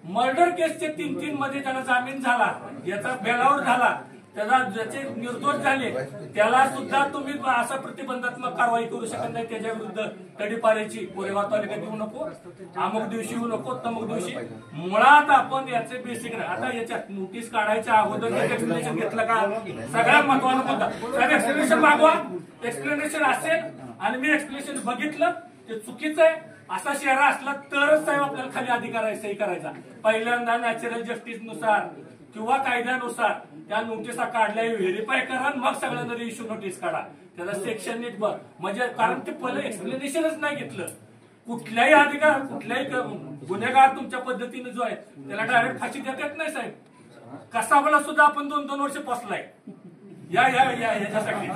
मर्डर केसचे 3 मध्ये त्याला जामीन झाला, याचा बेलावर झाला, त्याला ज्याचे निर्दोष झाले त्याला सुद्धा तुम्ही असं प्रतिबंधात्मक कारवाई करू शकत नाही. त्याच्या विरुद्ध तडीपारीची कोरेगाव तालुक्यात येऊ नको, अमुक दिवशी येऊ नको, तमुक दिवशी. मुळात आपण याचे बेसिक नाही. आता याच्यात नोटीस काढायच्या अगोदर एक्सप्लेनेशन घेतलं का? सगळ्यात महत्वाचं मुद्दा साहेब, एक्सप्लेनेशन मागवा. एक्सप्लेनेशन असेल आणि मी एक्सप्लेनेशन बघितलं ते चुकीचं आहे असा चेहरा असला तरच साहेब आपल्याला खाली अधिकार आहे सही करायचा. पहिल्यांदा नॅचरल जस्टिस नुसार किंवा कायद्यानुसार त्या नोटिसा काढल्या व्हेरीफाय करा, मग सगळ्यांना इश्यू नोटीस काढा. त्याचा सेक्शन नीट बघ, म्हणजे कारण ते पहिलं एक्सप्लेनेशनच नाही घेतलं. कुठल्याही अधिकार, कुठल्याही गुन्हेगार तुमच्या पद्धतीने जो आहे त्याला डायरेक्ट फाशी देत नाही साहेब. कसाबला सुद्धा आपण 2-2 वर्ष पोचलाय याच्यासाठी.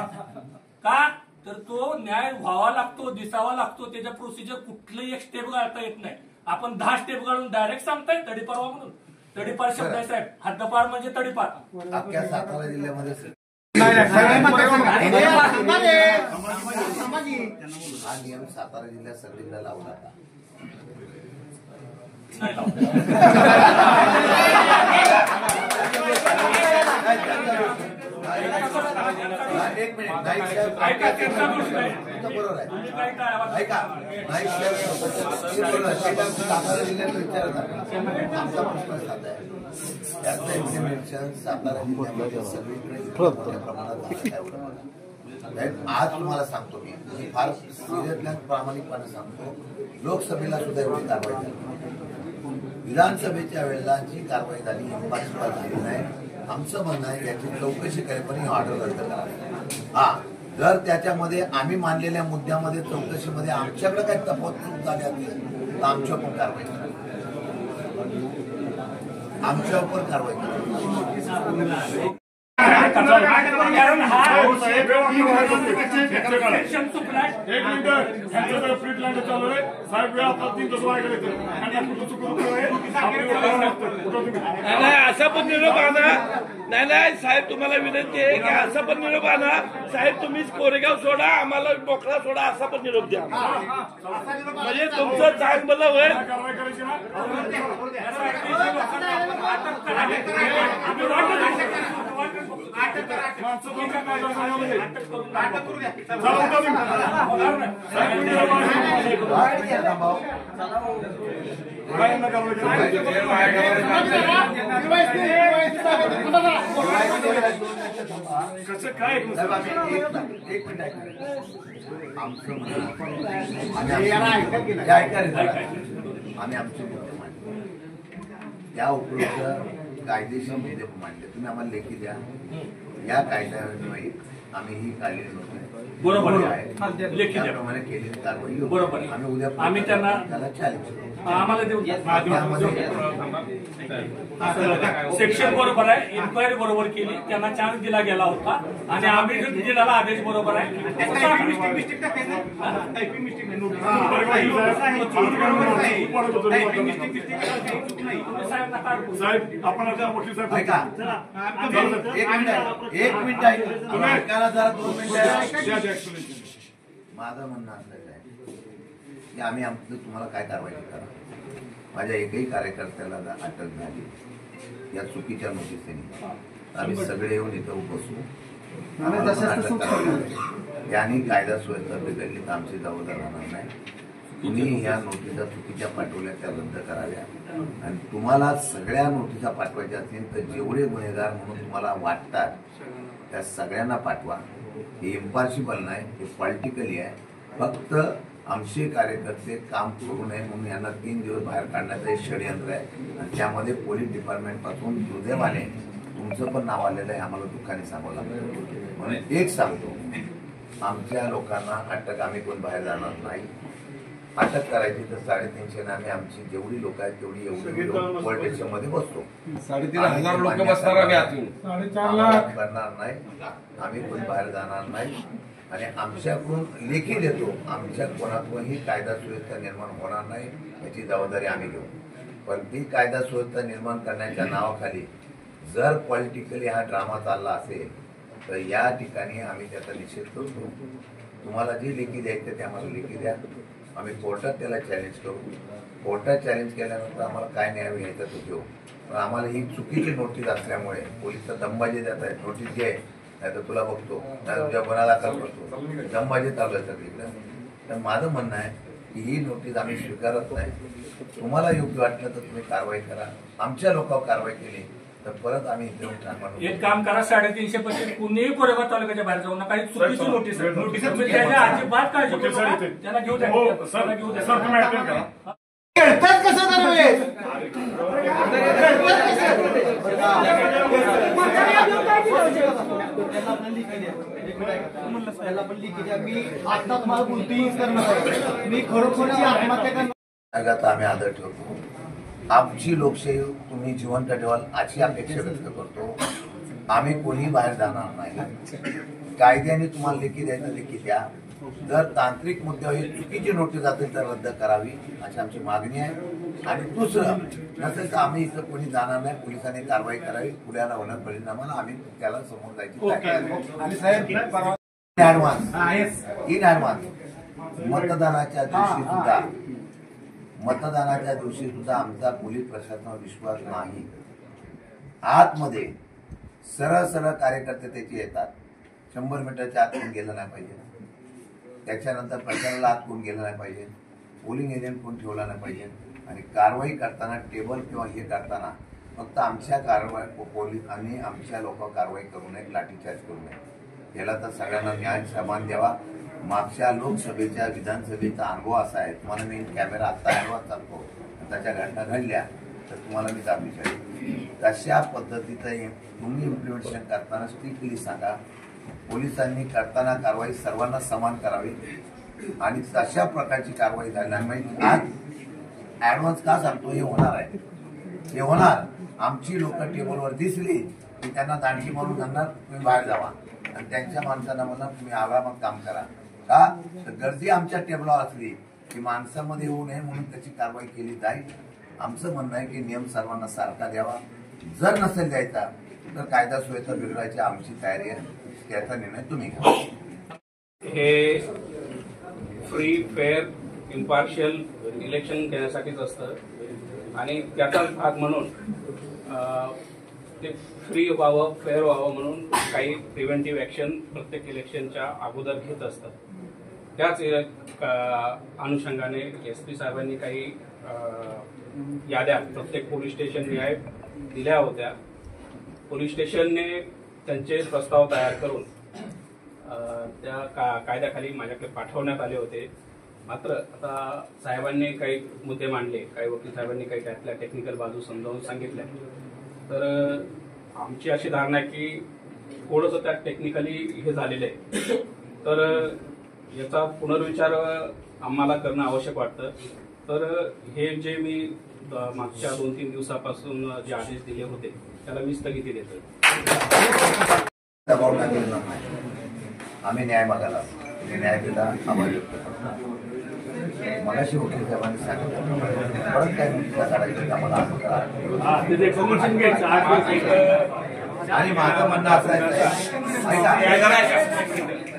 का तर तो न्याय व्हावा लागतो, दिसावा लागतो. त्याच्या प्रोसिजर कुठलंही एक स्टेप गाळता येत नाही. आपण 10 स्टेप गाळून डायरेक्ट सांगताय तडीपार म्हणून. तडीपार शब्द आहे साहेब, हद्दपार म्हणजे तडीपार. अख्ख्या सातारा जिल्ह्यामध्ये हा नियम सातारा जिल्ह्यात सगळीकडे लावला होता. एक मिनिट, बरोबर आहे. ऐका, सातारा जिल्ह्यात विचारत आमचा प्रश्न साधा आहे. त्याचं इम्प्लिमेंटेशन सातारा जिल्ह्यामध्ये सगळीकडे मोठ्या प्रमाणात झालं. आज तुम्हाला सांगतो मी फार सिरियसनेस प्रामाणिकपणे सांगतो, लोकसभेला सुद्धा एवढी कारवाई झाली, विधानसभेच्या वेळेला जी कारवाई झाली इम्पॉसिबल झाली नाही. आमचं म्हणणं आहे याची चौकशी करेपर्यंत ही ऑर्डर रद्द करावी. हा, जर त्याच्यामध्ये आम्ही मानलेल्या मुद्द्यामध्ये चौकशीमध्ये आमच्याकडे काही तफावत झाली असेल तर आमच्यावर पण कारवाई करावी, आमच्यावर कारवाई करावी. कारण हा सेक्शन चुकलाय. 1 मिनिट, ह्यांच्याकडे फ्रीट लँड चालू आहे साहेब, वेळ आपला 3 तास वाया गेले. नाही असा पण निरोप आणा. नाही साहेब, तुम्हाला विनंती आहे की असा पण निरोप आणा. साहेब तुम्हीच कोरेगाव सोडा, आम्हाला मोकळा सोडा, असा पण निरोप द्या. म्हणजे तुमचं चांगलं होईल. कारवाई करायची ना. कसं काय एक मिनिट आमचं आम्ही आमचे मुद्दे मांडले, त्या उपरोक्त कायदेशीर मुद्दे मांडले. तुम्ही आम्हाला लेखी द्या. या कायद्यान्वये आम्ही ही काढलेली नोंद बरोबर आहे. आहे लेखी द्या. त्याप्रमाणे केलेली कारवाई योग्य. बरोबर आहे. आम्ही उद्या आम्ही त्यांना त्याला चॅलेंज करू. आम्हाला देऊ सेक्शन बरोबर आहे, इन्क्वायरी बरोबर केली, त्यांना चान्स दिला गेला होता आणि आम्ही जो दिलेला आदेश बरोबर आहे. साहेब आपण आता वकील साहेब ऐका एक मिनिट ऐकायला जरा 2 मिनिटं. माझं म्हणणं असं आहे की आम्ही आमचं तुम्हाला काय कारवाई करा. माझ्या एकही कार्यकर्त्याला अटक झाली या चुकीच्या नोटीसने आम्ही सगळे येऊन इथं बसू. यांनी कायदा सुव्यवस्था बिघडली तर आमची जबाबदार राहणार नाही. तुम्ही या नोटिसा चुकीच्या पाठवल्या त्या रद्द कराव्या आणि तुम्हाला सगळ्या नोटिसा पाठवायच्या असतील तर जेवढे गुन्हेगार म्हणून तुम्हाला वाटतात त्या सगळ्यांना पाठवा. हे इम्पार्शिबल नाही, हे पॉलिटिकली आहे. फक्त आमचे कार्यकर्ते काम करू नये म्हणून यांना 3 दिवस बाहेर काढण्याचं एक षडयंत्र आहे आणि त्यामध्ये पोलीस डिपार्टमेंट पासून दुर्दैवाने तुमचं पण नाव आलेलं आहे. आम्हाला दुःखाने सांगावं लागतं. म्हणून एक सांगतो, आमच्या लोकांना अटक आम्ही कोण बाहेर जाणार नाही. अटक करायची तर 350 आम्ही आमची जेवढी लोक आहेत तेवढी एवढी लोक पोलीस स्टेशन मध्ये बसतो. 3,500 लोक बसणार आम्ही आतून. करणार नाही, आम्ही कोण बाहेर जाणार नाही आणि आमच्याकडून लेखी देतो. आमच्या कोणाकडूनही कायदा सुव्यवस्था निर्माण होणार नाही याची जबाबदारी आम्ही घेऊ. पण ती कायदा सुव्यवस्था निर्माण करण्याच्या नावाखाली जर पॉलिटिकली हा ड्रामा चालला असेल तर या ठिकाणी आम्ही त्याचा निषेध करतो. तुम्हाला जी लेखी द्यायची ते आम्हाला लेखी द्या. आम्ही कोर्टात त्याला चॅलेंज करू. कोर्टात चॅलेंज केल्यानंतर आम्हाला काय न्याय घ्यायचा तो घेऊ. पण आम्हाला ही चुकीची नोटीस असल्यामुळे पोलिस दमबाजी देत आहेत. नोटीस घे नाही तर तुला बघतो, नाही तुझ्या गुन्हा दाखल करतो, दमबाजी चालू आहे सगळीकडे. तर माझं म्हणणं आहे की ही नोटीस आम्ही स्वीकारत नाही. तुम्हाला योग्य वाटलं तर तुम्ही कारवाई करा. आमच्या लोकांवर कारवाई केली तर परत आम्ही इथे येऊन ठाणे. एक काम करा, 350 पैकी कुणीही कोरेगाव तालुक्याच्या बाहेर जाऊ नका. चुकीची नोटीस आहे. त्याच्या अजिबात काळजी करू नका. त्यांना घेऊ द्या. त्यांना घेऊ द्या. सर तुम्ही ऍक्शन करा. खेळतात कसं दरवेळेस त्याला पण लिखी द्या. मी आता तुम्हाला कोणतीही करणार आहे. मी खरोखरची आत्महत्या करणार. आता आम्ही आदर ठेवतो. आमची लोकशाही तुम्ही जिवंत ठेवाल अशी अपेक्षा व्यक्त करतो. आम्ही कोणी बाहेर जाणार नाही. कायद्याने तुम्हाला लेखी द्यायचं लेखी द्या. जर तांत्रिक मुद्द्यावर ही चुकीची नोटीस असेल तर रद्द करावी अशी आमची मागणी आहे. आणि दुसरं नसेल तर आम्ही इथं कोणी जाणार नाही. पोलिसांनी कारवाई करावी. पुढ्याला होणार परिणामाला आम्ही त्याला समोर जायची. आणि साहेब इन ऍडव्हान्स मतदानाच्या दिवशी सुद्धा आमचा पोलीस प्रशासनावर विश्वास नाही. आतमध्ये सरळ सरळ कार्यकर्ते त्याचे येतात. 100 मीटरच्या आत कोण गेलं नाही पाहिजे. त्याच्यानंतर प्रचाराला आत कोण गेलं नाही पाहिजे. पोलिंग एजंट कोण ठेवला नाही पाहिजे. आणि कारवाई करताना टेबल किंवा हे करताना फक्त आमच्या कारवाई पोलिसांनी आमच्या लोकांवर कारवाई करू नये, लाठीचार्ज करू नये. याला तर सगळ्यांना न्याय समान द्यावा. मागच्या लोकसभेच्या विधानसभेचा अनुभव असा आहे. तुम्हाला मी कॅमेरा आत्ता ऍडव्हान्स चालतो त्याच्या घटना घडल्या तर तुम्हाला मी दाबी करेन. तशा पद्धतीचं तुम्ही इम्प्लिमेंटेशन करताना स्ट्रिक्टली सांगा. पोलिसांनी करताना कारवाई सर्वांना समान करावी आणि तशा प्रकारची कारवाई झाली. म्हणजे आज ऍडव्हान्स का सांगतो, हे होणार आहे. हे होणार. आमची लोक टेबलवर दिसली की त्यांना दांडकी मारून सांगणार तुम्ही बाहेर जावा आणि त्यांच्या माणसांना म्हणणार तुम्ही आरामात काम करा. का तर गर्दी आमच्या टेबलवर असली की माणसामध्ये होऊ नये म्हणून त्याची कारवाई केली जाईल. आमचं म्हणणं आहे की नियम सर्वांना सारखा द्यावा. जर नसेल द्यायचा तर कायदा सुव्यवस्था बिघडायची आमची तयारी आहे. त्याचा निर्णय तुम्ही घ्या. हे फ्री फेअर इम्पार्शियल इलेक्शन घेण्यासाठीच असतं आणि त्याचाच भाग म्हणून ते फ्री व्हावं फेअर व्हावं म्हणून काही प्रिव्हेंटिव्ह ॲक्शन प्रत्येक इलेक्शनच्या अगोदर घेत असतात. त्याच अनुषंगाने SP साहेबांनी काही याद्या प्रत्येक पोलीस स्टेशनने दिल्या होत्या. पोलीस स्टेशनने त्यांचे प्रस्ताव तयार करून त्या कायद्याखाली माझ्याकडे पाठवण्यात आले होते. मात्र आता साहेबांनी काही मुद्दे मांडले, काही वकील साहेबांनी काही त्यातल्या टेक्निकल बाजू समजावून सांगितल्या. तर आमची अशी धारणा आहे की थोडंसं त्यात टेक्निकली हे झालेलं आहे तर याचा पुनर्विचार आम्हाला करणं आवश्यक वाटतं. तर हे जे मी मागच्या 2-3 दिवसापासून जे आदेश दिले होते त्याला मी स्थगिती देतो. दबाव टाकलेला नाही. आम्ही न्याय मागायला न्याय दिला, आभार व्यक्त करतो. मगाशी वकील साहेबांनी सांगितलं परत काय नोटिसा काढायची आम्हाला असं करा. आणि माझं म्हणणं असं आहे,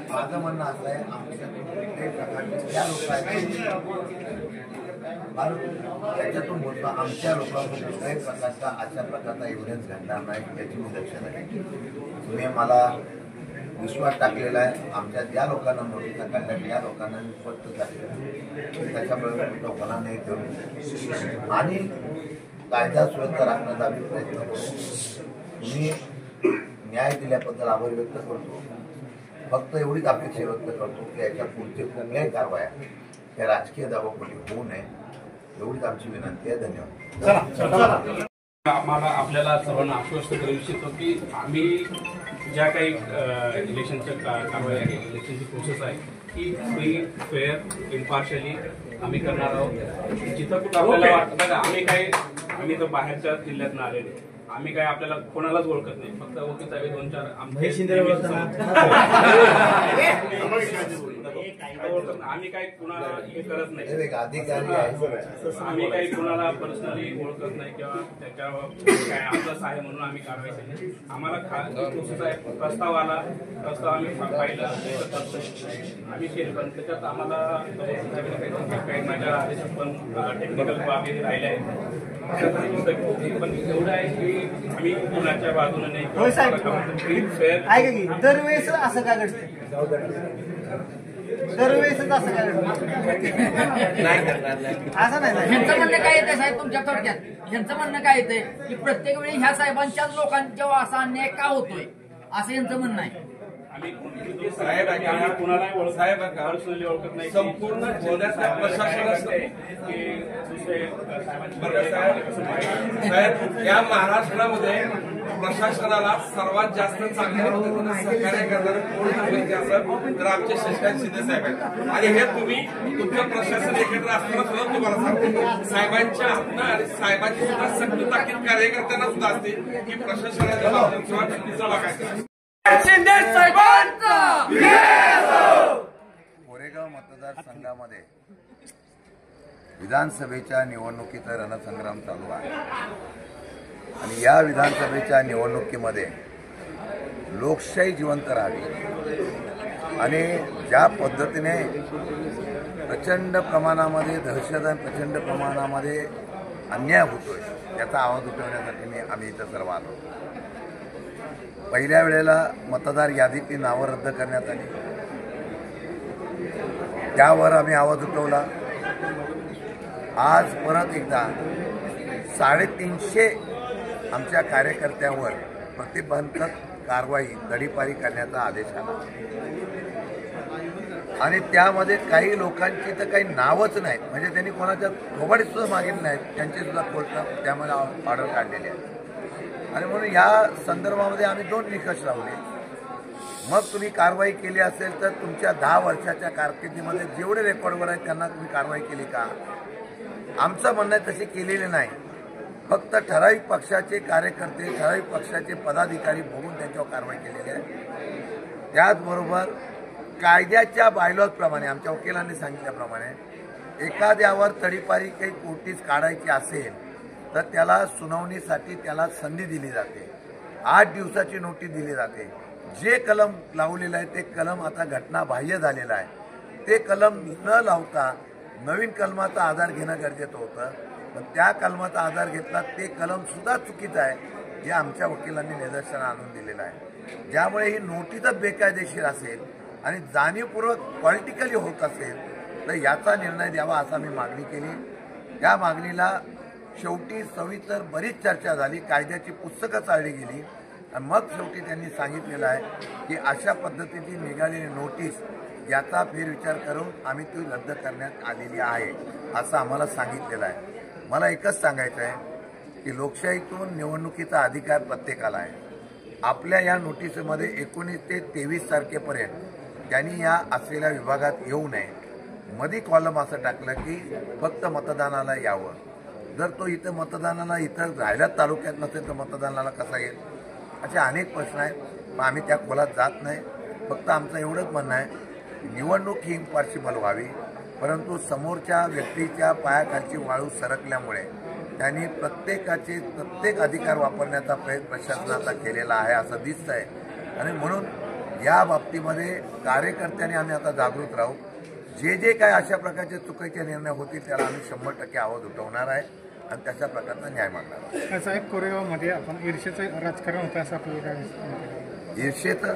माझं म्हणणं असं आहे, आमच्या कुठल्याही प्रकारचे ज्या लोक त्याच्यातून बोलतो आमच्या लोकांना कुठल्याही प्रकारचा अशा प्रकारचा एव्हिडन्स घडणार नाही याची मी दक्षता घेतली. तुम्ही मला विश्वास टाकलेला आहे. आमच्या ज्या लोकांना नोटिसा काढल्या त्या लोकांना मी स्पष्ट टाकलेलं त्याच्यामुळे लोकांना नाही करू आणि कायदा सुव्यवस्था राखण्याचा आम्ही प्रयत्न करू. तुम्ही न्याय दिल्याबद्दल आभार व्यक्त करतो. फक्त एवढीच अपेक्षा व्यक्त करतो की याच्या पुढचे कुठल्याही कारवाया त्या राजकीय दबावापोटी होऊ नये एवढीच आमची विनंती आहे. धन्यवाद. आम्हाला आपल्याला सर्वांना आश्वस्त करू इच्छितो की आम्ही ज्या काही इलेक्शनच्या कारवाई आहे, इलेक्शनची प्रोसेस आहे ती फ्री फेअर इम्पार्शियली आम्ही करणार आहोत. जिथं कुठं आपल्याला वाटतं बघा आम्ही तर बाहेरच्या जिल्ह्यातून आलेले, आम्ही काय आपल्याला कोणालाच ओळखत नाही. फक्त वकील साहेब 2-4 आम्ही काही कुणाला हे करत नाही. आम्ही काही कुणाला पर्सनली ओळखत नाही किंवा त्याच्यावर काय आपलंच आहे म्हणून आम्ही कारवाई केली. आम्हाला प्रोसेस आहे, प्रस्ताव आला, प्रस्ताव आम्ही पाहिला, आम्ही केले. पण त्याच्यात आम्हाला काही माझ्या आदेशात पण टेक्निकल बाबी राहिल्या आहेत. पण एवढं आहे की आम्ही कुणाच्या बाजूने नाही. दरवेळेस असं काय घडतं? दरवेळेसच असं काय घडतं? असं नाही. ह्यांचं म्हणणं काय येतंय साहेब तुमच्या थोडक्यात? ह्यांचं म्हणणं काय येतंय की प्रत्येक वेळी ह्या साहेबांच्याच लोकांच्या असा अन्याय का होतोय असं यांचं म्हणणं आहे. पर्सनली ओळखत नाही. संपूर्ण जिल्ह्यातल्या प्रशासनाचं साहेब या महाराष्ट्रामध्ये प्रशासनाला सर्वात जास्त चांगल्या पद्धतीनं सहकार्य करणारे कोण व्यक्ती असं तर आमचे शशिकांत शिंदे साहेब आहेत. आणि हे तुम्ही तुमचं प्रशासन एकत्र असताना सुद्धा तुम्हाला सांगतो साहेबांच्या हातनं आणि साहेबांची सुद्धा सक्त ताकीद कार्यकर्त्यांना सुद्धा असते की प्रशासनाच्या बाबतीत किंवा व्यक्तीचा बघायचा. कोरेगाव मतदारसंघामध्ये विधानसभेच्या निवडणुकीचा रणसंग्राम चालू आहे आणि या विधानसभेच्या निवडणुकीमध्ये लोकशाही जिवंत राहावी आणि ज्या पद्धतीने प्रचंड प्रमाणामध्ये दहशत आणि प्रचंड प्रमाणामध्ये अन्याय होतोय त्याचा आवाज उठवण्यासाठी आम्ही इथं सर्व आलो. पहिल्या वेळेला मतदार यादीतली नावं रद्द करण्यात आली, त्यावर आम्ही आवाज उठवला. आज परत एकदा 350 आमच्या कार्यकर्त्यांवर प्रतिबंधक कारवाई तडीपारी करण्याचा आदेश आला आणि त्यामध्ये काही लोकांची तर काही नावच नाहीत, म्हणजे त्यांनी कोणाच्या थोबाडीत सुद्धा मागितली नाहीत, त्यांची सुद्धा कोर्टात त्यामध्ये ऑर्डर काढलेली आहे. आणि म्हणून या संदर्भामध्ये आम्ही 2 निकष लावले. मग तुम्ही कारवाई केली असेल तर तुमच्या 10 वर्षाच्या कारकिर्दीमध्ये जेवढे रेकॉर्डवर आहेत त्यांना तुम्ही कारवाई केली का? आमचं म्हणणं तशी केलेली नाही. फक्त ठराविक पक्षाचे कार्यकर्ते, ठराविक पक्षाचे पदाधिकारी बघून त्यांच्यावर कारवाई केलेली आहे. त्याचबरोबर कायद्याच्या बायलॉजप्रमाणे आमच्या वकिलांनी सांगितल्याप्रमाणे एखाद्यावर तडीपारी काही नोटीस काढायची असेल तर त्याला सुनावणीसाठी त्याला संधी दिली जाते. 8 दिवसाची नोटीस दिली जाते. जे कलम लावलेलं आहे ते कलम आता घटनाबाह्य झालेलं आहे. ते कलम न लावता नवीन कलमाचा आधार घेणं गरजेचं होतं, पण त्या कलमाचा आधार घेतला ते कलम सुद्धा चुकीचं आहे हे आमच्या वकिलांनी निदर्शनास आणून दिलेलं आहे. ज्यामुळे ही नोटीसच बेकायदेशीर असेल आणि जाणीवपूर्वक पॉलिटिकली होत असेल तर याचा निर्णय द्यावा असा मी मागणी केली. त्या मागणीला शेवटी सविस्तर बरीच चर्चा झाली, कायद्याची पुस्तकं चालली गेली आणि मग शेवटी त्यांनी सांगितलेलं आहे की अशा पद्धतीची निघालेली नोटीस याचा फेरविचार करून आम्ही ती रद्द करण्यात आलेली आहे असं आम्हाला सांगितलेलं आहे. मला एकच सांगायचं आहे की लोकशाहीतून निवडणुकीचा अधिकार प्रत्येकाला आहे. आपल्या या नोटीसमध्ये 19 ते 23 तारखेपर्यंत त्यांनी या असलेल्या विभागात येऊ नये. मध्ये कॉलम असं टाकलं की फक्त मतदानाला यावं. जर तो इथं मतदानाला इथं राहिल्याच तालुक्यात नसेल तर मतदानाला कसा येईल? असे अनेक प्रश्न आहेत. पण आम्ही त्या खोलात जात नाही. फक्त आमचं एवढंच म्हणणं आहे, निवडणूक ही इम्पार्शिबल व्हावी, परंतु समोरच्या व्यक्तीच्या पायाखालची वाळू सरकल्यामुळे त्यांनी प्रत्येक अधिकार वापरण्याचा प्रयत्न प्रशासनाचा केलेला आहे असं दिसतंय. आणि म्हणून या बाबतीमध्ये कार्यकर्त्यांनी आम्ही आता जागृत राहू. जे काय अशा प्रकारचे चुकीचे निर्णय होतील त्याला आम्ही 100% आवाज उठवणार आहे आणि तशा प्रकारचा न्याय मागणार आहे. साहेब, कोरेगावमध्ये आपण ईर्षेचं राजकारण होतं असं आपल्याला काय? ईर्षेचं,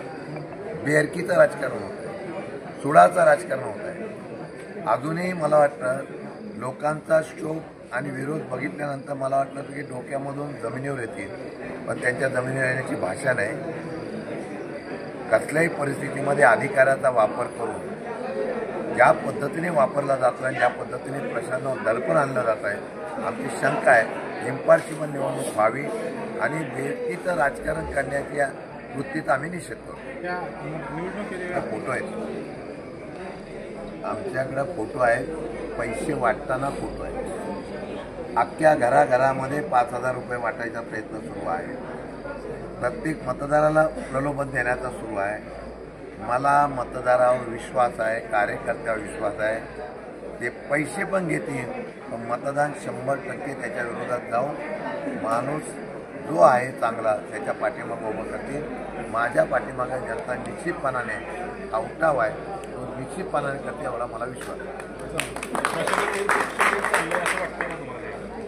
बेअरकीचं राजकारण होत आहे, सुडाचं राजकारण होत आहे. अजूनही मला वाटतं लोकांचा शोक आणि विरोध बघितल्यानंतर मला वाटलं की डोक्यामधून जमिनीवर येतील, पण त्यांच्या जमिनीवर येण्याची भाषा नाही. कसल्याही परिस्थितीमध्ये अधिकाराचा वापर करून ज्या पद्धतीने वापरला जातो आणि ज्या पद्धतीने प्रशासनावर दडपण आणलं जात आहे, आमची शंका आहे इम्पार्शिबल निवडणूक व्हावी आणि बेअदबीचं राजकारण करण्याच्या वृत्तीचा आम्ही निषेध करतो. फोटो आहेत आमच्याकडे, फोटो आहेत, पैसे वाटताना फोटो आहेत. अख्ख्या घराघरामध्ये 5,000 रुपये वाटायचा प्रयत्न सुरू आहे. प्रत्येक मतदाराला प्रलोभन देण्याचा सुरू आहे. मला मतदारावर विश्वास आहे, कार्यकर्त्यावर विश्वास आहे. ते पैसे पण घेतील, पण मतदान 100% त्याच्या विरोधात जाऊन माणूस जो आहे चांगला त्याच्या पाठीमागं उभं करतील. माझ्या मागे जनता निश्चितपणाने हा उठाव आहे तो निश्चितपणाने करते एवढा मला विश्वास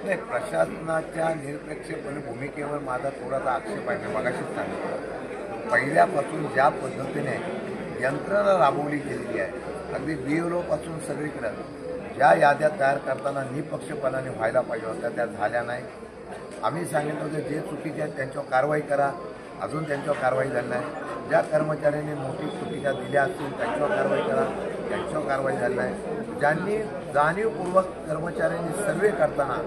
नाही. प्रशासनाच्या निरपेक्षपणे भूमिकेवर माझा थोडासा आक्षेप आहे. मी मगाशीच सांगितलं, पहिल्यापासून ज्या पद्धतीने यंत्रणा राबवली गेलेली आहे, अगदी BLO पासून सगळीकडे ज्या याद्या तयार करताना निपक्षपणाने व्हायला पाहिजे होत्या त्या झाल्या नाही. आम्ही सांगितलं होतं जे चुकीचे आहेत त्यांच्यावर कारवाई करा, अजून त्यांच्यावर कारवाई झाली नाही. ज्या कर्मचाऱ्यांनी नोटीस चुकीच्या दिल्या असतील त्यांच्यावर कारवाई करा, त्यांच्यावर कारवाई झाली नाही. ज्यांनी जाणीवपूर्वक कर्मचाऱ्यांनी सर्वे करताना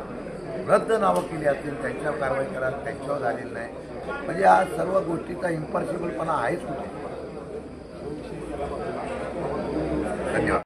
रद्द नावं केली असतील त्यांच्यावर कारवाई करा, त्यांच्यावर झालेली नाही. म्हणजे या सर्व गोष्टीचा इम्पार्शिबलपणा आहेच कुठे.